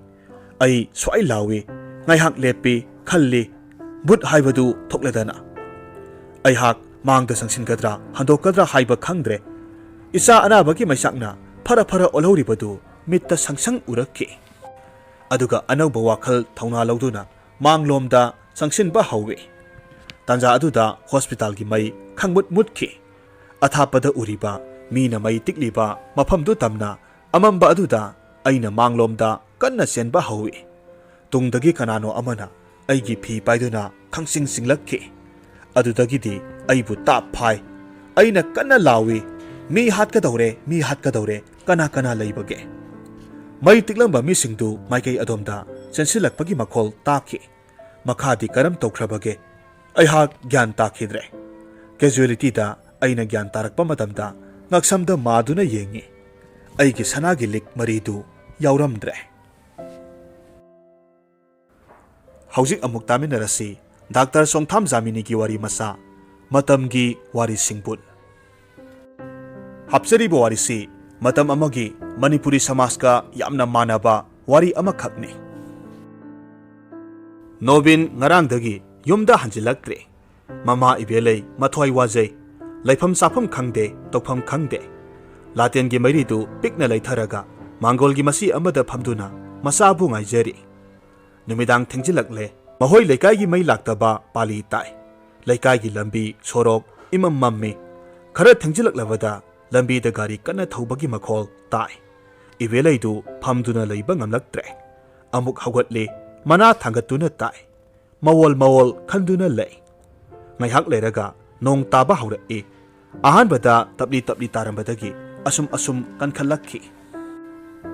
Ai swai lawi ngaihak lepi khalli but haibadu thokledana. Aihak mangda sangsingadra handokadra haiba khangdre. Isa anabagi maisakna phara olhoribadu mitta sangsang urakki. Aduga anauba wakhal thauna lauduna manglomda sangsinba hawi. Tanja aduda hospital gi mai khangmut mutki. Athapada uriba mina mai tikliba mafamdu tamna amamba aduda aina manglomda kanna senba hawi. Tungdagi kanano amana aigi phi paiduna khangsing singlakki. Adudagidi aibu tap phai. Aina kanna lawi. Mi hat ka daure kana laibage. Mai tiklamba mi singdu maikei adomda sensilakpagi makhol taki. Makhadi karam tawkhrabage. Aihak gyan takhidre. Casualty da aina gyan tarakpa matamda ngaksamda maduna yengi. Aigi sanagi lik maridu yauramdre. Haujik amuk taminarasi Dr. Songtham Jamini ki wari masa matamgi wari singbun. Hapsariba warisi matam amagi Manipuri samaska yamna manaba wari amakhakni. Nobin ngarangdagi yumda hanjilaktre. Mama ibelei mathwai wajai. Laifam safam khangde tokpham khangde. Latengi mairidu pikna laitharaga Mangolgi masi amada phamduna masabu ngaijari. Numidang thengjilakle mahoi leikaigi mai laktaba pali tai. Leikaigi lambi sorok imam mammi. Khara thengjilaklavada lambi da gari kana thobagi makhol tai. Ivelaidu phamduna leiba ngamlaktre. Amuk haugatli mana thangatuna tai. Mawol khanduna lei. Ngaihak leiraga nong taba hauraki. Ahanbada tabli tarambadagi asum kankhalakki.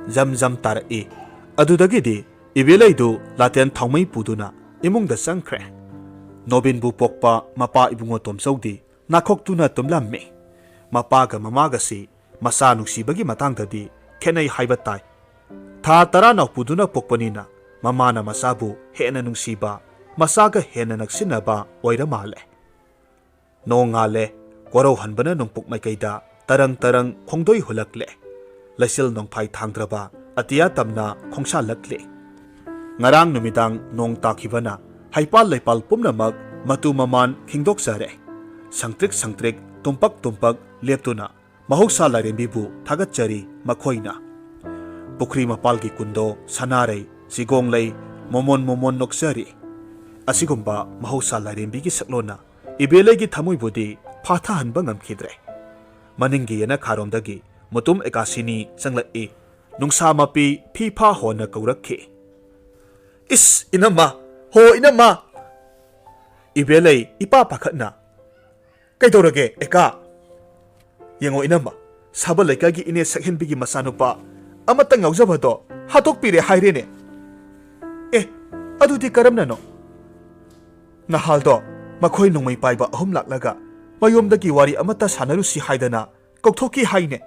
Jam taraki. Adudagidi ivelaidu laten thawmai puduna imungda sangkhre. Nobinbu pokpa mapa ibungo tomsaudi nakhoktuna tumlammi. Mapaga mamagasi masa nuksibagi matangdadi khenai haiba tai. Tha tara nakpuduna pokpanina mamana masabu hena nungsiba masaga hena naksinaba oira male. Nongale korau hanbana nongpuk maikaida tarang khongdoi hulakle. Lasil nongphai thangdraba atia tamna khongsa lakle. Ngarang numidang nong takhibana haipal leipal pumnamak matu maman khingdok sare. Sangtrik tumpak leptuna mahoksa lairembibu thagatchari makhoina. Pukri mapalgi kundo sanare sigonglei momon noksari. Asigumba mahoksa lairembigi saklona ibelegi thamoibudi phatha hanba ngamkhidre. Maningi yana kharomdagi mutum ekasini sanglai nungsa mapi phipa hona kaurakhi. Is inama ho inama ibelei ipa pakhatna kaidorage eka yengo inama saba leikagi ine sakhenbigi masanupa amata ngaujabado ꯍꯥꯠꯇꯣꯛꯄꯤꯔꯦ ꯍꯥꯏꯔꯦꯅꯦ ꯑꯦ ꯑꯗꯨꯗꯤ ꯀꯔꯝꯅꯅꯣ ꯅꯍꯥꯜꯗꯣ ꯃꯈꯣꯏ ꯅꯣꯡꯃꯩ ꯄꯥꯏꯕ ꯑꯍꯨꯝ ꯂꯥꯛꯂꯒ ꯃꯌꯨꯝꯗꯒꯤ ꯋꯥꯔꯤ ꯑꯃꯠꯇ ꯁꯥꯟꯅꯔꯨꯁꯤ ꯍꯥꯏꯗꯅ ꯀꯧꯊꯣꯛꯈꯤ ꯍꯥꯏꯅꯦ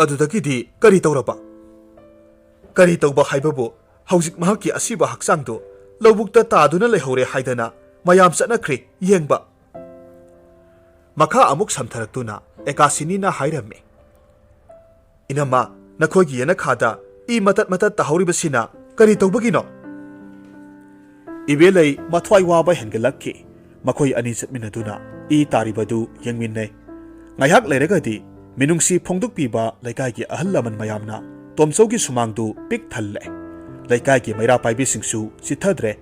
ꯑꯗꯨꯗꯒꯤꯗꯤ ꯀꯔꯤ ꯇꯧꯔꯕ ꯀꯔꯤ ꯇꯧꯕ ꯍꯥꯏꯕꯕꯨ ꯍꯧꯖꯤꯛ ꯃꯍꯥꯛꯀꯤ ꯑꯁꯤꯕ ꯍꯛꯆꯥꯡꯗꯨ ꯂꯧꯕꯨꯛꯇ ꯇꯥꯗꯨꯅ ꯂꯩꯍꯧꯔꯦ ꯍꯥꯏꯗꯅ ꯃꯌꯥꯝ ꯆꯠꯅꯈ꯭ꯔꯦ ꯌꯦꯡꯕ ꯃꯈꯥ ꯑꯃꯨꯛ ꯁꯝꯊꯔꯛꯇꯨꯅ ꯑꯦꯀꯥꯁꯤꯅꯤꯅ ꯍꯥꯏꯔꯝꯃꯤ ꯏꯅꯝꯃ ꯅꯈꯣꯏꯒꯤ ꯌꯦꯅꯈꯥꯗ ꯏ ꯃꯇꯠ ꯃꯇꯠ ꯇꯥꯍꯧꯔꯤꯕꯁꯤꯅ ꯀꯔꯤ ꯇꯧꯕꯒꯤꯅꯣ ꯏꯕꯦꯂꯩ ꯃꯊ꯭ꯋꯥꯏ ꯋꯥꯕ ꯍꯦꯟꯒꯠꯂꯛꯈꯤ ꯃꯈꯣꯏ ꯑꯅꯤ ꯆꯠꯃꯤꯟꯅꯗꯨꯅ ꯏ ꯇꯥꯔꯤꯕꯗꯨ ꯌꯦꯡꯃꯤꯟꯅꯩ ꯉꯥꯏꯍꯥꯛ ꯂꯩꯔꯒꯗꯤ ꯃꯤꯅꯨꯡꯁꯤ ꯐꯣꯡꯗꯣꯛꯄꯤꯕ ꯂꯩꯀꯥꯏꯒꯤ ꯑꯍꯜ ꯂꯃꯟ ꯃꯌꯥꯝꯅ ꯇꯣꯝꯆꯧꯒꯤ ꯁꯨꯃꯥꯡꯗꯨ ꯄꯤꯛ ꯊꯜꯂꯦ ꯂꯩꯀꯥꯏꯒꯤ ꯃꯩꯔꯥ ꯄꯥꯏꯕꯤꯁꯤꯡꯁꯨ ꯆꯤꯊꯗ꯭ꯔꯦ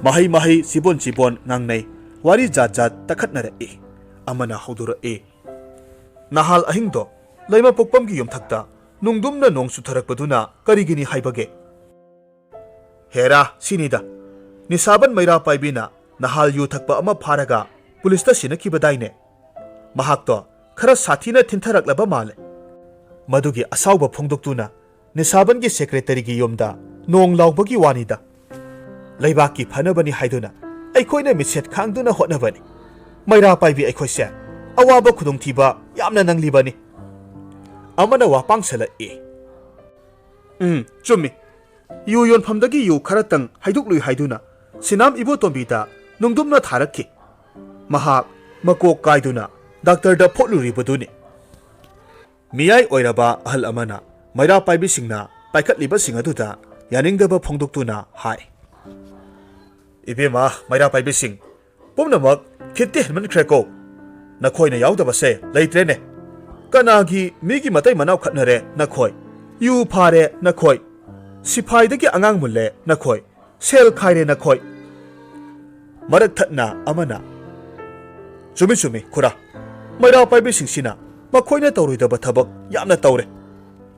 ꯃꯍꯩ ꯃꯍꯩ ꯆꯤꯕꯣꯟ ꯆꯤꯕꯣꯟ ꯉꯥꯡꯅꯩ ꯋꯥꯔꯤ ꯖꯥꯠ ꯖꯥꯠ ꯇꯛꯈꯠꯅꯔꯛꯏ ꯑꯃꯅ ꯍꯧꯗꯣꯔꯛꯏ ꯅꯍꯥꯜ ꯑꯍꯤꯡꯗꯣ ꯂꯩꯃ ꯄꯣꯛꯄꯝꯒꯤ ꯌꯨꯝꯊꯛꯇ ꯅꯨꯡꯗꯨꯝꯅ ꯅꯣꯡ ꯆꯨꯊꯔꯛꯄꯗꯨꯅ ꯀꯔꯤꯒꯤꯅꯤ ꯍꯥꯏꯕꯒꯦ ꯍꯦꯔꯥ ꯁꯤꯅꯤꯗ ꯅꯤꯁꯥꯕꯟ ꯃꯩꯔꯥ ꯄꯥꯏꯕꯤꯅ ꯅꯍꯥꯜ ꯌꯨ ꯊꯛꯄ ꯑꯃ ꯐꯥꯔꯒ ꯄꯨꯂꯤꯁꯇ ꯁꯤꯟꯅꯈꯤꯕꯗꯥꯏꯅꯦ ꯃꯍꯥꯛꯇꯣ ꯈꯔ ꯁꯥꯊꯤꯅ ꯊꯤꯟꯊꯔꯛꯂꯕ ꯃꯥꯜꯂꯦ ꯃꯗꯨꯒꯤ ꯑꯁꯥꯎꯕ ꯐꯣꯡꯗꯣꯛꯇꯨꯅ ꯅꯤꯁꯥꯕꯟꯒꯤ ꯁꯦꯀ꯭ꯔꯦꯇꯔꯤꯒꯤ ꯌꯨꯝꯗ ꯅꯣꯡ ꯂꯥꯎꯕꯒꯤ ꯋꯥꯅꯤꯗ ꯂꯩꯕꯥꯛꯀꯤ ꯐꯅꯕꯅꯤ ꯍꯥꯏꯗꯨꯅ ꯑꯩꯈꯣꯏꯅ ꯃꯤꯠꯁꯦꯠ ꯈꯥꯡꯗꯨꯅ ꯍꯣꯠꯅꯕꯅꯤ ꯃꯩꯔꯥ ꯄꯥꯏꯕꯤ ꯑꯩꯈꯣꯏꯁꯦ ꯑꯋꯥꯕ ꯈꯨꯗꯣꯡꯊꯤꯕ ꯌꯥꯝꯅ ꯅꯪꯂꯤꯕꯅꯤ ꯑꯃꯅ ꯋꯥꯄꯥꯡꯁꯜꯂꯛꯏ ꯆꯨꯝꯃꯤ ꯌꯨ ꯌꯣꯟꯐꯝꯗꯒꯤ ꯌꯨ ꯈꯔꯇꯪ ꯍꯩꯗꯣꯛꯂꯨꯏ ꯍꯥꯏꯗꯨꯅ ꯁꯤꯅꯥꯝ ꯏꯕꯣꯇꯣꯝꯕꯤꯗ ꯅꯨꯡꯗꯨꯝꯅ ꯊꯥꯔꯛꯈꯤ ꯃꯍꯥꯛ ꯃꯀꯣꯛ ꯀꯥꯏꯗꯨꯅ ꯗꯥꯛꯇꯔꯗ ꯐꯣꯠꯂꯨꯔꯤꯕꯗꯨꯅꯤ ꯃꯤꯌꯥꯏ ꯑꯣꯏꯔꯕ ꯑꯍꯜ ꯑꯃꯅ ꯃꯩꯔꯥ ꯄꯥꯏꯕꯤꯁꯤꯡꯅ ꯄꯥꯏꯈꯠꯂꯤꯕꯁꯤꯡ ꯑꯗꯨꯗ ꯌꯥꯅꯤꯡꯗꯕ ꯐꯣꯡꯗꯣꯛꯇꯨꯅ ꯍꯥꯏ ꯏꯕꯦꯝꯃ ꯃꯩꯔꯥ ꯄꯥꯏꯕꯤꯁꯤꯡ ꯄꯨꯝꯅꯃꯛ ꯈꯤꯠꯇꯤ ꯍꯦꯟꯃꯟꯈ꯭ꯔꯦꯀꯣ ꯅꯈꯣꯏꯅ ꯌꯥꯎꯗꯕꯁꯦ ꯂꯩꯇ꯭ꯔꯦꯅꯦ ꯀꯅꯥꯒꯤ ꯃꯤꯒꯤ ꯃꯇꯩ ꯃꯅꯥꯎ ꯈꯠꯅꯔꯦ ꯅꯈꯣꯏ ꯌꯨ ꯐꯥꯔꯦ ꯅꯈꯣꯏ ꯁꯤꯐꯥꯏꯗꯒꯤ ꯑꯉꯥꯡ ꯃꯨꯜꯂꯦ ꯅꯈꯣꯏ ꯁꯦꯜ ꯈꯥꯏꯔꯦ ꯅꯈꯣꯏ ꯃꯔꯛ ꯊꯠꯅ ꯑꯃꯅ ꯆꯨꯝꯃꯤ ꯆꯨꯝꯃꯤ ꯈꯨꯔꯥ ꯃꯩꯔꯥ ꯄꯥꯏꯕꯤꯁꯤꯡꯁꯤꯅ ꯃꯈꯣꯏꯅ ꯇꯧꯔꯣꯏꯗꯕ ꯊꯕꯛ ꯌꯥꯝꯅ ꯇꯧꯔꯦ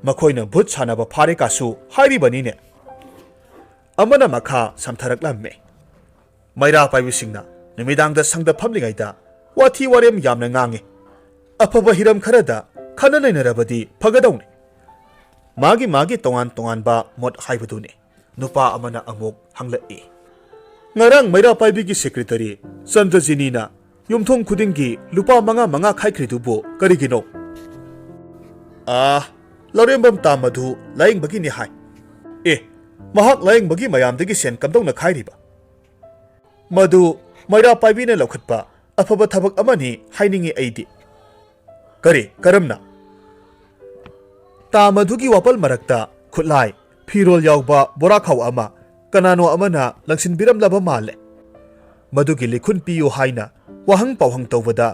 ꯃꯈꯣꯏꯅ ꯚꯨꯠ ꯁꯥꯟꯅꯕ ꯐꯥꯔꯦ ꯀꯥꯁꯨ ꯍꯥꯏꯔꯤꯕꯅꯤꯅꯦ ꯑꯃꯅ ꯃꯈꯥ ꯁꯝꯊꯔꯛꯂꯝꯃꯤ ꯃꯩꯔꯥ ꯄꯥꯏꯕꯤꯁꯤꯡꯅ ꯅꯨꯃꯤꯗꯥꯡꯗ ꯁꯪꯗ ꯐꯝꯂꯤꯉꯩꯗ ꯋꯥꯊꯤ ꯋꯥꯔꯦꯝ ꯌꯥꯝꯅ ꯉꯥꯡꯉꯤ ꯑꯐꯕ ꯍꯤꯔꯝ ꯈꯔꯗ ꯈꯟꯅ ꯅꯩꯅꯔꯕꯗꯤ ꯐꯒꯗꯧꯅꯤ ꯃꯥꯒꯤ ꯇꯣꯉꯥꯟ ꯇꯣꯉꯥꯟꯕ ꯃꯣꯠ ꯍꯥꯏꯕꯗꯨꯅꯤ ꯅꯨꯄꯥ ꯑꯃꯅ ꯑꯃꯨꯛ ꯍꯪꯂꯛꯏ ꯉꯔꯥꯡ ꯃꯩꯔꯥ ꯄꯥꯏꯕꯤꯒꯤ ꯁꯦꯀ꯭ꯔꯦꯇꯔꯤ ꯆꯟꯗ꯭ꯔꯖꯤꯅꯤꯅ ꯌꯨꯝꯊꯣꯡ ꯈꯨꯗꯤꯡꯒꯤ ꯂꯨꯄꯥ 5 ꯈꯥꯏꯈ꯭ꯔꯤꯗꯨꯕꯨ ꯀꯔꯤꯒꯤꯅꯣ ꯂꯧꯔꯦꯝꯕꯝ ꯇꯥ ꯃꯙꯨ ꯂꯥꯌꯦꯡꯕꯒꯤꯅꯤ ꯍꯥꯏ ꯃꯍꯥꯛ ꯂꯥꯌꯦꯡꯕꯒꯤ ꯃꯌꯥꯝꯗꯒꯤ ꯁꯦꯟ ꯀꯝꯗꯧꯅ ꯈꯥꯏꯔꯤꯕ ꯃꯗꯨ ꯃꯩꯔꯥ ꯄꯥꯏꯕꯤꯅ ꯂꯧꯈꯠꯄ ꯑꯐꯕ ꯊꯕꯛ ꯑꯃꯅꯤ ꯍꯥꯏꯅꯤꯡꯉꯤ ꯑꯩꯗꯤ ꯀꯔꯝꯅ ꯇꯥ ꯃꯙꯨꯒꯤ ꯋꯥꯄꯜ ꯃꯔꯛꯇ ꯈꯨꯠꯂꯥꯏ ꯐꯤꯔꯣꯜ ꯌꯥꯎꯕ ꯕꯣꯔꯥꯈꯥꯎ ꯑꯃ ꯀꯅꯥꯅꯣ ꯑꯃꯅ ꯂꯪꯁꯤꯟꯕꯤꯔꯝꯂꯕ ꯃꯥꯜꯂꯦ ꯃꯗꯨꯒꯤ ꯂꯤꯈꯨꯟ ꯄꯤꯌꯨ ꯍꯥꯏꯅ ꯋꯥꯍꯪ ꯄꯥꯎꯍꯪ ꯇꯧꯕꯗ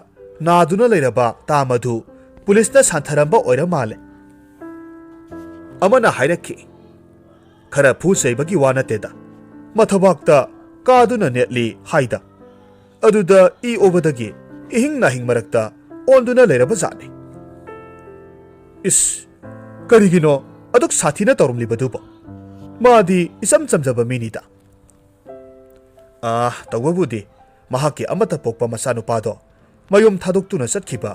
ꯅꯥꯗꯨꯅ ꯂꯩꯔꯕ ꯇꯥ ꯃꯙꯨ ꯄꯨꯂꯤꯁꯅ ꯁꯥꯟꯊꯔꯝꯕ ꯑꯣꯏꯔ ꯃꯥꯜꯂꯦ ꯑꯃꯅ ꯍꯥꯏꯔꯛꯈꯤ ꯈꯔ ꯐꯨ ꯆꯩꯕꯒꯤ ꯋꯥ ꯅꯠꯇꯦꯗ ꯃꯊꯕꯥꯛꯇ ꯀꯥꯗꯨꯅ ꯅꯦꯠꯂꯤ ꯍꯥꯏꯗ ꯑꯗꯨꯗ ꯏ ꯑꯣꯕꯗꯒꯤ इहिंग नाहिंग मरक्ता ओंदुना लेरबा जाने करिगिनो अदुक साथीना तौरमलिबदुबो मादी इसम चमजबा मिनीदा तौबबुदि महाके अमता पोकपा मचानुपादो मयुम थादोक्तुना चटखिबा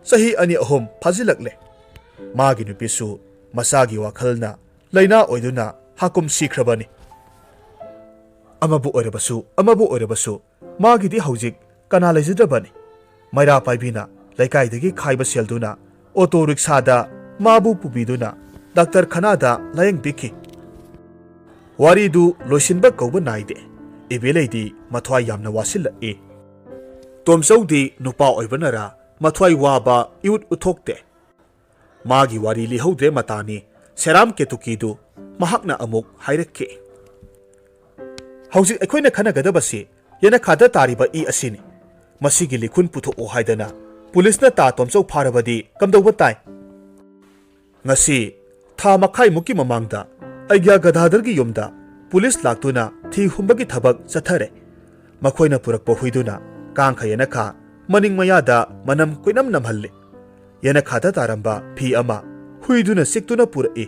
चही अनि अहोम फाजिलक्ले मागी नुपिसु मसागी वाखलना लैना ओइदुना हाकुम सिख्रबनी अमबु ओइरबसु मागिदि हौजिक कना लेजद्रबनी मैरा पाइबिना लैकाइदगी खाइबा सेलदुना ऑटो रिक्शादा माबु पुबिदुना डॉक्टर खनादा लायंग बिखि वारीदु लोइसिनबा कौबा नाइदे इबेलेदि मथ्वाई यामना वासिल्लए तोमचौदी नुपा ओइबनरा मथ्वाई वाबा इउट उथोक्ते मागी वारी लिहौद्रे मतानी सेराम केतुकीदु महाकना अमुक हाइरक्के हौजिक अखोइना खनगदबसि येना खादा तारिबा इ असिनि मसिगी लिखुन पुथोओ हाइदना पुलिसना ता तोमचौ फारबदी कमदौबा ताइ ngasi tha makhai muki mamangda aigya gadhadargi yumda police लाक्तुना थी हुंबगी थबक चथरे मखोइना पुरकपो हुइदुना कांखा येनखा मनिंग मयादा मनम कोइनम नमहल्ले येनखादा तारंबा फी अमा हुइदुना सिक्तुना पुरई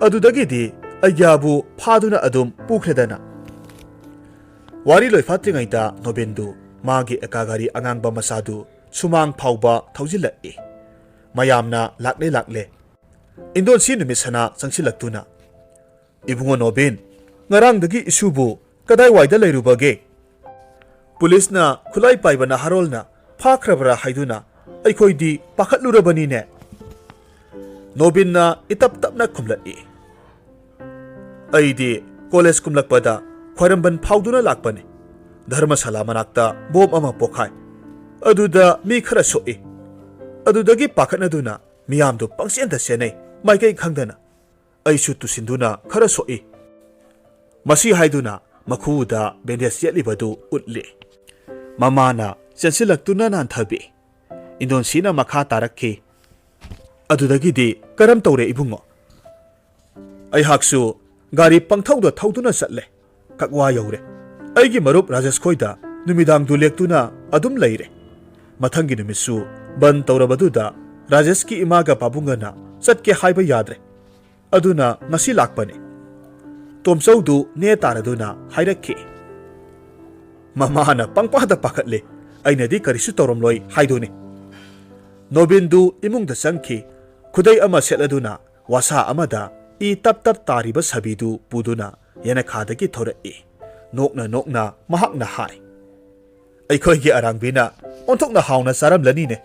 अदुदगिदि अय्याबु फादुना अदुम पुख्रेदना वारी लोइफात्रिङैदा नोबेन्दु मागी एकागारी अंगांगबा मसादु Sumang फाउबा थौजिल्लए मयामना लाक्ले Indon si numisana sangsilaktuna. Ibungo Nobin, ngarangdagi isubu kaday waida layrubage. Pulis na kulay paiba na harol na pakrabra haiduna ay ko'y di pakatlurabani ne. Nobin na itap-tap na kumlai. Ay di college kumlakpada khwaramban phawduna lakpani. Dharmasala manakta bom ama pokhay. Aduda mi khara so'i. Adudagi pakatnaduna miyamdo pangsienda senay maikay khangdana. Ay su tusinduna khara so'i. Masi haiduna makuda bendes yetlibadu utli. Mamana sensilaktuna nanthabi. Indon sina makha tarakki. Adudagidi karam tawre ibungo. Ay haksu gari pangthawda thawduna satle. Kakwa yawre. Aigi marup Rajesh khoida numidang dulektuna adum leire. Mathangi numisu ban tawrabaduda Rajesh ki imaga pabungana satke haiba yadre. Aduna ngasi lakpane. Tomsaudu ne taraduna hairakki. Mamana pangpada pakatle. Ainadi karisu tawramloi haiduni. Nobindu imungda sangki kuday ama seladuna wasa amada I tap tariba sabidu puduna yana khadagi thorai. Nokna mahakna hai. Ay ko'y gi arangbina ontok na hauna saram lani ne.